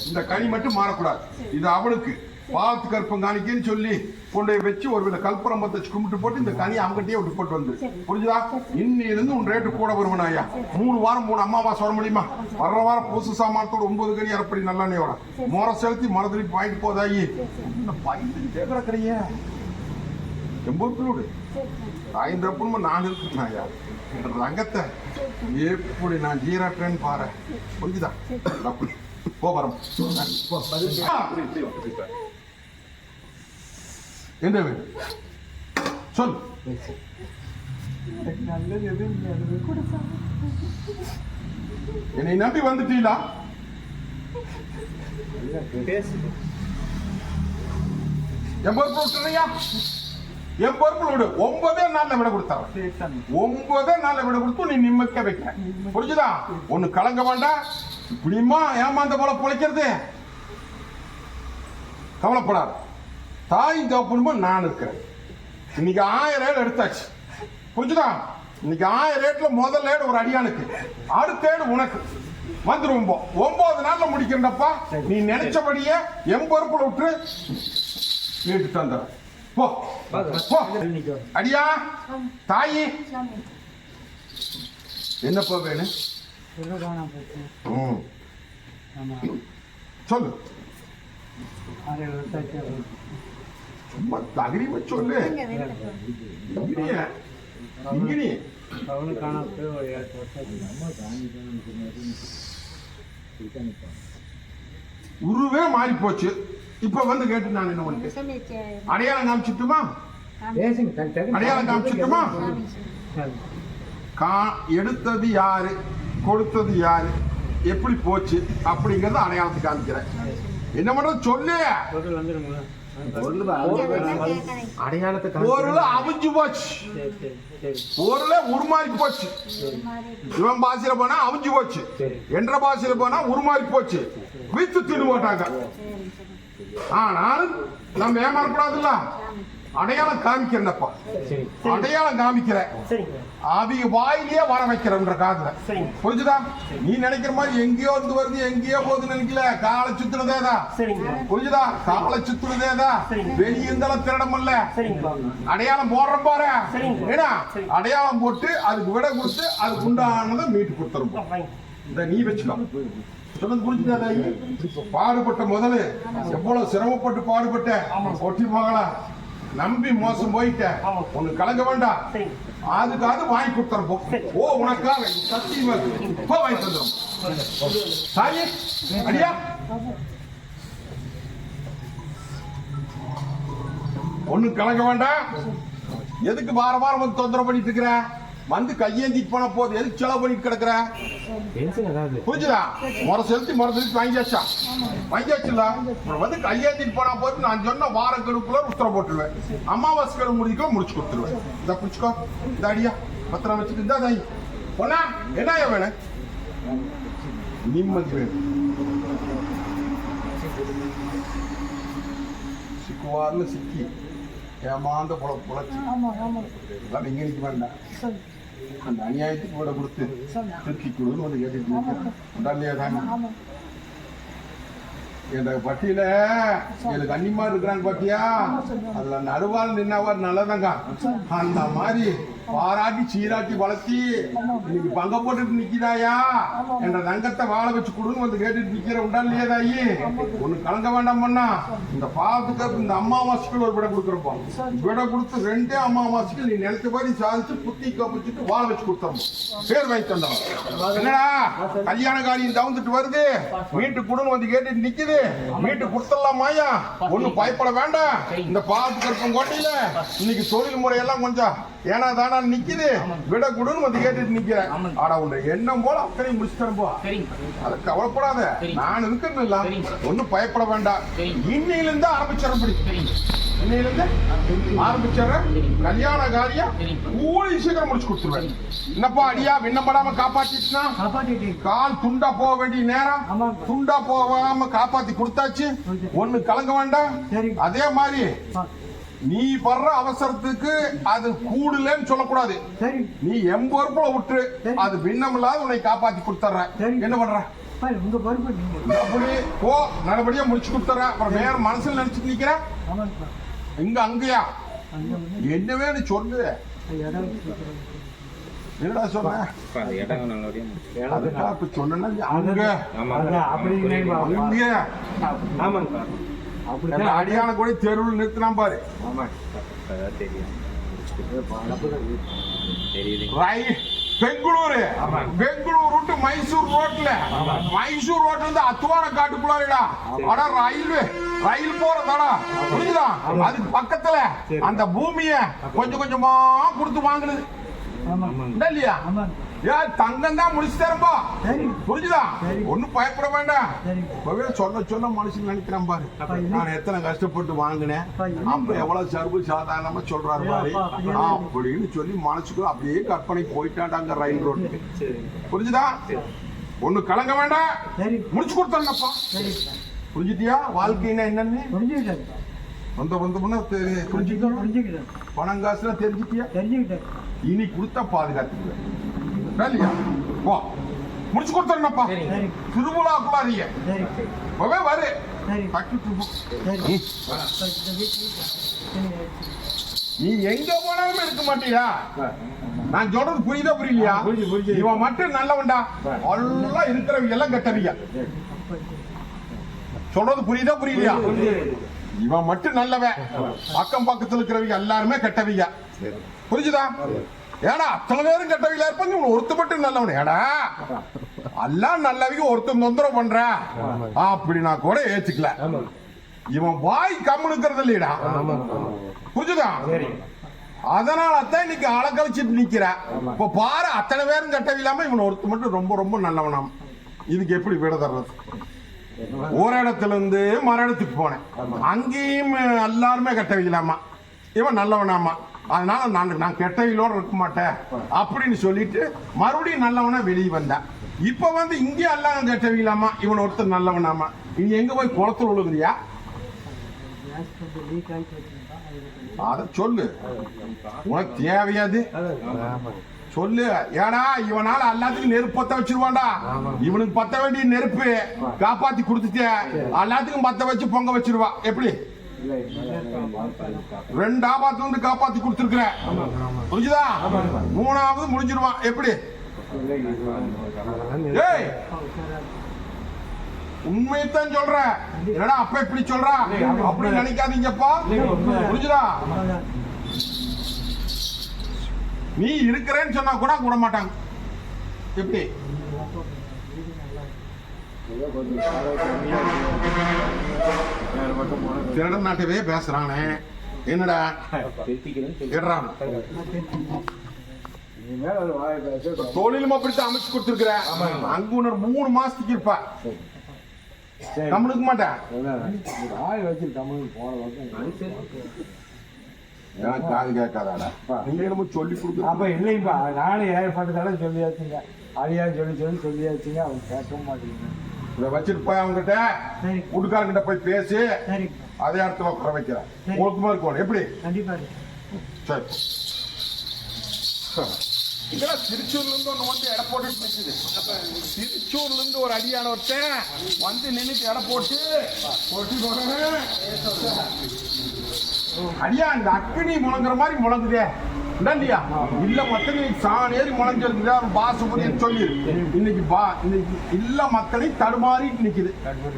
இந்த கனி மட்டும் மாறக்கூடாது. இது அவனுக்கு பாலத்து கற்பம் காணிக்கன்னு சொல்லி கொண்டு வச்சு ஒரு வித கல்பரம் வச்சு கும்பிட்டு போட்டு இந்த கனியை அவங்ககிட்டயே விட்டு போட்டு வந்து. புரிஞ்சுதா? இன்னிலிருந்து உன் ரேட்டு கூட வருவனாயா. 3 வாரம் 3 அமாவாசை வர முடியுமா? வர்ற வாரம் புதுசு சாமானத்தோட 9 கனி அரைப்படி நல்லெண்ணையோட முறை செலுத்தி மரத்துக்கு வாங்கிட்டு போதாயி. கேட்கற கரைய எம்பூர் தாய்ந்தப்புறமா 4 இருக்குனாயா. ரங்கத்தை எப்படி நான் ஜீராட்டேன்னு பாரு. புரிஞ்சுதா? போறோம். என்ன சொல். என்னை நம்பி வந்துட்டீங்களா? என் பொறுப்பு விடு. 9 நாள்ல விட கொடுத்தாரு. 9 நாள்ல விட கொடுத்து நீ நிம்மதிக்க வைக்க. புரிஞ்சுதா? ஒண்ணு கலங்க வேண்டாம். இப்படியுமா ஏமாந்த போல பிழைக்கிறது? கவலைப்படாது. தாய் தப்புமா நான் இருக்கிறேன். இன்னைக்கு 1000 எடுத்தாச்சு. புரிஞ்சுதா? இன்னைக்கு 1000 ரேட்ல முதல் ஏடு ஒரு அடியானுக்கு, அடுத்த ஏடு உனக்கு வந்துருவோம். 9 நாள்ல முடிக்கிறப்பா. நீ நினைச்சபடியே எம்பொறுப்புல விட்டு வீட்டு தந்துற. போ போ. அடியா தாயி என்னப்பா வேணும்? சொல்லு. சும்மா தகரிமா சொல்லு. இங்கினி உருவே மாறி போச்சு. இப்ப வந்து கேட்டு நான் என்ன பண்ணேன்? அடையாளம் காமிச்சிட்டுமா? அடையாளம் காமிச்சிட்டுமா? எடுத்தது யாரு, கொடுத்தது யாரு, எப்படி போச்சு அப்படிங்கறத அடையாளத்தை காமிக்கிறேன். என்ன பண்றது சொல்லு. பொருள் அவிஞ்சு போச்சு, பொருள உருமாறி போச்சு. இவன் பாசில போனா அவிஞ்சு போச்சு, என்ற பாசில போனா உருமாறி போச்சு. வித்து தின்னு போட்டாங்க. ஆனால் நம்ம ஏமாறக்கூடாதுல்ல. அடையாளம் காமிக்கிறப்பா, அடையாளம் காமிக்கிற அவங்க வாயிலேயே வர வைக்கிறன்ற காதுல. புரிஞ்சுதா? நீ நினைக்கிற மாதிரி எங்கேயோ இருந்து வருது எங்கேயோ போகுதுன்னு நினைக்கல. காலை சுத்துனதேதான். புரிஞ்சுதா? காலை சுத்துனதேதான். வெளியே இருந்தாலும் திருடமல்ல. அடையாளம் போடுற பாரு. ஏன்னா அடையாளம் போட்டு அதுக்கு விட கொடுத்து அதுக்கு உண்டானதை மீட்டு கொடுத்துருப்போம். இத நீ வச்சுக்கோ. சொன்னது புரிஞ்சுதா? பாடுபட்ட முதல்ல எவ்வளவு சிரமப்பட்டு பாடுபட்ட. ஒட்டி போகலாம் நம்பி மோசம் போயிட்ட. உனக்கு கலங்க வேண்டாம். அதுக்காக வாங்கி கொடுத்துருப்போம். ஓ உனக்காக சத்தியமா வாங்கி தந்துடும். சாரி அடியா ஒண்ணு கலங்க வேண்டாம். எதுக்கு வார வாரம் வந்து தொந்தரவு பண்ணிட்டு இருக்கிற? வந்து கையேந்திட்டு போன போது எதுக்கு செலவு பண்ணிட்டு கிடக்குற? புரிஞ்சுதா? முறை செலுத்தி வாங்கியாச்சா? வாங்கியாச்சுல. வந்து கையேந்திட்டு போனா போது நான் சொன்ன வார கணக்குள்ள உத்தரவு போட்டுருவேன். அமாவாசை கிழமை முடிக்கோ முடிச்சு கொடுத்துருவேன். இதை பிடிச்சிக்கோ. இந்த அடியா பத்திரம் வச்சுட்டு இருந்தா தாய் பொண்ணா என்ன வேணும்? நிம்மதி வேணும். சிக்குவார்ல சிக்கி ஏமாந்த பொழைச்சு இங்க நிக்க வேண்டாம். அந்த அநியாயத்துக்கு விட கொடுத்து திருப்பி கொடுன்னு வந்து கேட்டுட்டு தாங்க. என்ற பட்டியல எனக்கு அன்னிமா இருக்கிறாங்க பாத்தியா? அதுல நடுவால் நின்னவர் நல்லதாங்க. அந்த மாதிரி பாராட்டி சீராட்டி வளர்த்தி இன்னைக்கு பங்க போட்டுட்டு நிக்கிறாயா? என்ற தங்கத்தை வாழ வச்சு கொடுன்னு வந்து கேட்டுட்டு நிக்கிற உண்டா இல்லையா தாயி? ஒண்ணு கலங்க வேண்டாம் பண்ணா. இந்த பாவத்துக்கு இந்த அம்மாவாசைக்கு ஒரு விட கொடுக்குறப்போம். விட கொடுத்து 2 அம்மாவாசைக்கு நீ நினைச்ச மாதிரி சாதிச்சு புத்தி கப்பிச்சுட்டு வாழ வச்சு கொடுத்தோம். பேர் வாங்கி தந்தோம். என்னடா கல்யாண காரியம் தவந்துட்டு வருது, வீட்டு கொடுன்னு வந்து கேட்டுட்டு நிக்குது. வீட்டு கொடுத்துடலாமாயா? ஒண்ணு பயப்பட வேண்டாம். இந்த பாவத்து கற்பம் கோட்டையில இன்னைக்கு தொழில் முறையெல்லாம் கொஞ்சம் ஏன்னா தானா நிக்குது. விட கொடுன்னு வந்து கேட்டுட்டு நிக்கிறேன். ஆனா உன்னை எண்ணம் போல அக்கறை முடிச்சுட்டேன். போ, அதை கவலைப்படாத. நான் இருக்கிறது இல்ல. ஒன்னும் பயப்பட வேண்டாம். இன்னையில இருந்து ஆரம்பிச்சிடப்படி. இன்னையில இருந்து ஆரம்பிச்சிட கல்யாண காரியம் கூலி சீக்கிரம் முடிச்சு கொடுத்துருவேன். என்னப்பா அடியா விண்ணப்படாம காப்பாத்திட்டுனா கால் துண்டா போக வேண்டிய நேரம் துண்டா போகாம காப்பாத்தி கொடுத்தாச்சு. ஒண்ணு கலங்க வேண்டாம். அதே மாதிரி நீ படுற அவசரத்துக்கு அது கூடுலன்னு சொல்லக்கூடாது. நீ எம்பொறுப்புல விட்டு அது பின்னம் இல்லாத உன்னை காப்பாத்தி கொடுத்துற. என்ன பண்ற? போ, நல்லபடியா முடிச்சு கொடுத்துற. அப்புறம் வேற மனசுல நினைச்சிட்டு நிக்கிற இங்க அங்கயா என்ன வேணும் சொல்லு. என்னடா சொன்ன? அடியான கூட தெருவில் நிறுத்தினா பாரு. பெங்களூரு பெங்களூர் மைசூர் ரோட்ல இருந்து அத்துவான காட்டுக்குள்ளாரிடா. அட ரயில் போற தடா புரியுதா? அதுக்கு பக்கத்துல அந்த பூமிய கொஞ்சம் கொஞ்சமா கொடுத்து வாங்குனது இல்லையா? தங்கம் தான் முடிச்சு தரப்பா. புரிஞ்சுதா? ஒன்னும் பயப்பட வேண்டாம். சொல்ல மனுஷன் நினைக்கிறான் பாரு. நான் எத்தனை கஷ்டப்பட்டு வாங்கினேன், அப்ப எவ்வளவு சர்வு சாதாரணமா சொல்றாரு பாரு அப்படின்னு சொல்லி மனசுக்குள்ள அப்படியே கற்பனை போயிட்டாண்டாங்க ரயில் ரோட்டுக்கு. புரிஞ்சுதா? ஒண்ணு கலங்க வேண்டாம். முடிச்சு கொடுத்தா புரிஞ்சுட்டியா? வாழ்க்கைன்னா என்னன்னு சொந்த பந்தம்னா புரிஞ்சுக்கிட்டோம். பணம் காசுலாம் தெரிஞ்சுக்கிட்டியா? இனி கொடுத்தா பாதுகாத்துக்குவேன் இல்லையா? போ முடிச்சு கொடுத்துறேன்ப்பா. திருவிழாக்குள்ளாரிய வரு நீ எங்க போனாலுமே இருக்க மாட்டியா? நான் சொல்றது புரியுதா புரியலையா? இவன் மட்டும் நல்லவன்டா, எல்லாம் இருக்கிறவங்க எல்லாம் கெட்டவியா. சொல்றது புரியுதா புரியலையா? இவன் மட்டும் நல்லவன், அக்கம் பக்கத்துல இருக்கிறவங்க எல்லாருமே கெட்டவியா. புரிஞ்சுதா? ஏடா அத்தனை பேரும் கெட்டவியா இருப்பாங்க, இவன் ஒருத்த மட்டும் நல்லவன். ஏடா எல்லாம் நல்லவங்க ஒருத்தன் தொந்தரவு பண்ற அப்படின்னா கூட ஏத்துக்கல. இவன் வாய் கம்முனுக்கிறது இல்லையடா. புரிஞ்சுதா? அதனாலதான் இன்னைக்கு அலக்கழிச்சிட்டு நிக்கிற. இப்ப பாரு, அத்தனை பேரும் கெட்டவில்லாம இவன் ஒருத்த மட்டும் ரொம்ப ரொம்ப நல்லவனாம். இதுக்கு எப்படி விட தர்றது? ஒரு இடத்துல இருந்து மறு இடத்துக்கு போனேன், அங்கேயும் எல்லாருமே கெட்டவில்லாமா, இவன் நல்லவனாமா. அதனால நான் கெட்டவிலோட இருக்க மாட்டேன் அப்படின்னு சொல்லிட்டு மறுபடியும் நல்லவனா வெளியே வந்தேன். இப்ப வந்து இங்கே எல்லாம் கெட்டவில்லாமா, இவன் ஒருத்தர் நல்லவனாமா. நீ எங்க போய் குளத்துல விழுகுறியா? அத சொல்லு, உனக்கு தேவையாது சொல்லு. ஏடா இவனால எல்லாத்துக்கும் நெருப்பு பத்த வச்சிருவான்டா. இவனுக்கு பத்த வேண்டிய நெருப்பு காப்பாத்தி கொடுத்துட்டு எல்லாத்துக்கும் பத்த வச்சு பொங்க வச்சிருவா. எப்படி? 2 ஆபாத்து வந்து காப்பாத்தி கொடுத்துருக்குற, புரிஞ்சுதா? 3வது முடிஞ்சிருவான். எப்படி? உண்மையத்தான் சொல்ற. என்னடா அப்ப இப்படி சொல்ற அப்படி நினைக்காதீங்கப்பா, புரிஞ்சுதா? நீ இருக்கிறேன்னு சொன்னா கூட விட மாட்டாங்க. எப்படி? திருடன் நாட்டவே பேசுறானே, என்னடா தொழிலும் அப்படித்தான் அமைச்சு கொடுத்துருக்கிற. அங்க 3 மாசத்துக்கு இருப்ப, தமிழுக்கு மாட்டேன். காது கேட்காதாடா, நீங்க சொல்லி கொடுக்க. அப்ப இல்லைப்பா, நானும் ஏற்பட்டதால சொல்லியாச்சுங்க, அழியா சொல்லியாச்சுங்க. அவங்க கேட்க மாட்டேங்க. இதை வச்சுட்டு போய் அவங்ககிட்ட வீட்டுக்காரங்கிட்ட போய் பேசி அதே இடத்துல உட்கார வைக்கிறேன். ஒழுக்கமா இருக்கணும். எப்படி? சரி. இதெல்லாம் திருச்சூர்ல இருந்து ஒண்ணு வந்து எடை போட்டு நிற்குது. திருச்சூர்ல இருந்து ஒரு அடியான ஒருத்தன் வந்து நின்னுட்டு எடை போட்டு அடியா இந்த அக்கினி முழங்குற மாதிரி முழங்குதே இல்லையா? இல்ல மத்தனை சாணேறி முழஞ்சிருக்குது பாசுபதி சொல்லி இன்னைக்கு இல்ல மத்தனை தடுமாறி நிக்குது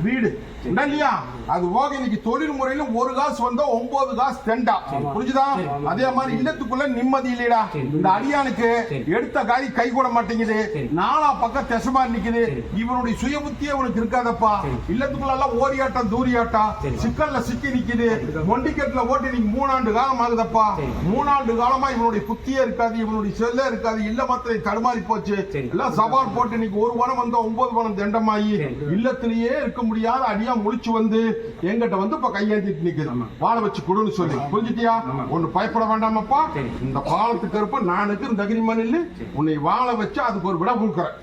வீடு இல்லையா? அது போக இன்னைக்கு தொழில் முறையில 1 காசு வந்தா 9 காசு தெண்டா. புரிஞ்சுதா? அதே மாதிரி இல்லத்துக்குள்ள நிம்மதி இல்லையடா. இந்த அடியானுக்கு எடுத்த காரி கை கூட மாட்டேங்குது, 4 பக்கம் தெசமா நிக்குது. இவனுடைய சுய புத்தியே உனக்கு இருக்காதப்பா. இல்லத்துக்குள்ள எல்லாம் ஓரியாட்டம் தூரியாட்டம் சிக்கல்ல சிக்கி நிக்குது. மொண்டிக்கட்டுல ஓட்டி இன்னைக்கு 3 ஆண்டு காலம் ஆகுதப்பா. 3 ஆண்டு காலமா இவனுடைய புத்தியே இருக்காது, இவனுடைய செல்ல இருக்காது. இல்ல மாத்திரை தடுமாறி போச்சு. எல்லாம் சவால் போட்டு இன்னைக்கு 1 பணம் வந்தா 9 பணம் தண்டமாயி இல்லத்திலேயே இருக்க முடியாத அடியா முடிச்சு வந்து எங்கிட்ட வந்து இப்ப கையேந்திட்டு நிக்குது. வாழ வச்சு கொடுன்னு சொல்லி. புரிஞ்சுட்டியா? ஒண்ணு பயப்பட வேண்டாமப்பா. இந்த பாலத்துக்கு இருப்ப நானுக்கு இந்த அக்னிமன் இல்ல, உன்னை வாழ வச்சு அதுக்கு ஒரு விட கொடுக்குறேன்.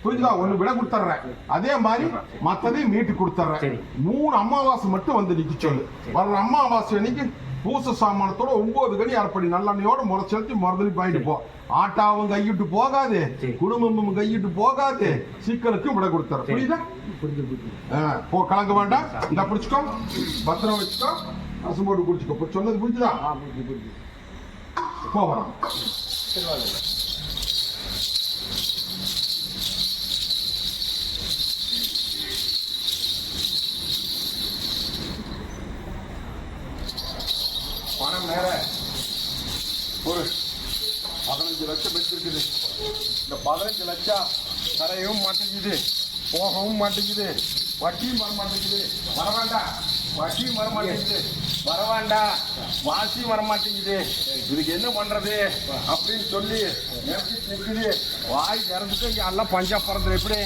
புரிஞ்சுதா? ஒண்ணு விட கொடுத்துறேன். அதே மாதிரி மத்ததையும் மீட்டு கொடுத்துறேன். 3 அமாவாசை மட்டும் வந்து நிக்க சொல்லு. வர அமாவாசை அன்னைக்கு பூச சாமானத்தோட 9 கனி அரைப்படி நல்லெண்ணையோட முறை செலுத்தி மறுதலி பாயிட்டு போ. ஆட்டாவும் கையிட்டு போகாது, குடும்பமும் கையிட்டு போகாது. சீக்கிரத்துக்கும் விட கொடுத்துற. புரியுதா? போ, கலங்க வேண்டாம். இந்த பிடிச்சுக்கோ, பத்திரம் வச்சுக்கோ, ரசம் போட்டு குடிச்சுக்கோ. சொன்னது புரிஞ்சுதா? போ வரோம். பணம் நேர ஒரு 15 லட்சம் வச்சிருக்குது. இந்த 15 லட்சம் கரையவும் மாட்டேங்குது, போகவும் மாட்டேங்குது, வட்டியும் வர மாட்டேங்குது. வரவேண்டா, வட்டியும் வர மாட்டேங்குது, வரவேண்டா, வாசியும் வர மாட்டேங்குது. இதுக்கு என்ன பண்றது அப்படின்னு சொல்லி நிற்குது. வாய் திறந்துட்டு இங்க எல்லாம் பஞ்சா பறந்து. எப்படி?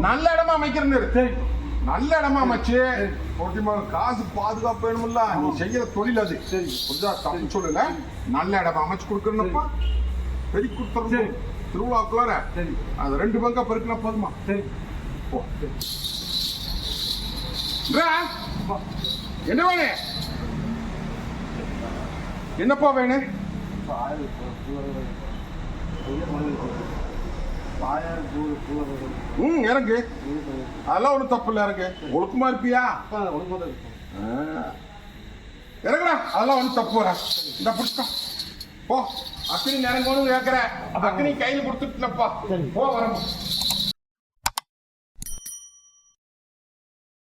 நல்ல இடமா அமைக்கிறது. நல்ல இடமா அமைச்சு காசு பாதுகாப்பு வேணும்ல. நீ செய்யற தொழில் அது. தப்பு சொல்லல. நல்ல இடமா அமைச்சு கொடுக்கணும்ப்பா. பெரிய கொடுத்துறது திருவிழாக்குள்ளார அது 2 பங்கா பெருக்கினா போதுமா? சரி. இந்தா. என்ன வேணும்? என்னப்பா வேணும்? இறங்கு. அதெல்லாம் ஒன்றும் தப்பு இல்லை, இறங்கு. ஒழுக்கமா இருப்பியா? இறங்குடா, அதெல்லாம் ஒன்றும் தப்பு வரா. இந்த புடிச்சா போ. அக்கினி நிறங்கணும் கேட்குற, அக்கினி கையில் கொடுத்துட்டுனப்பா. போ வர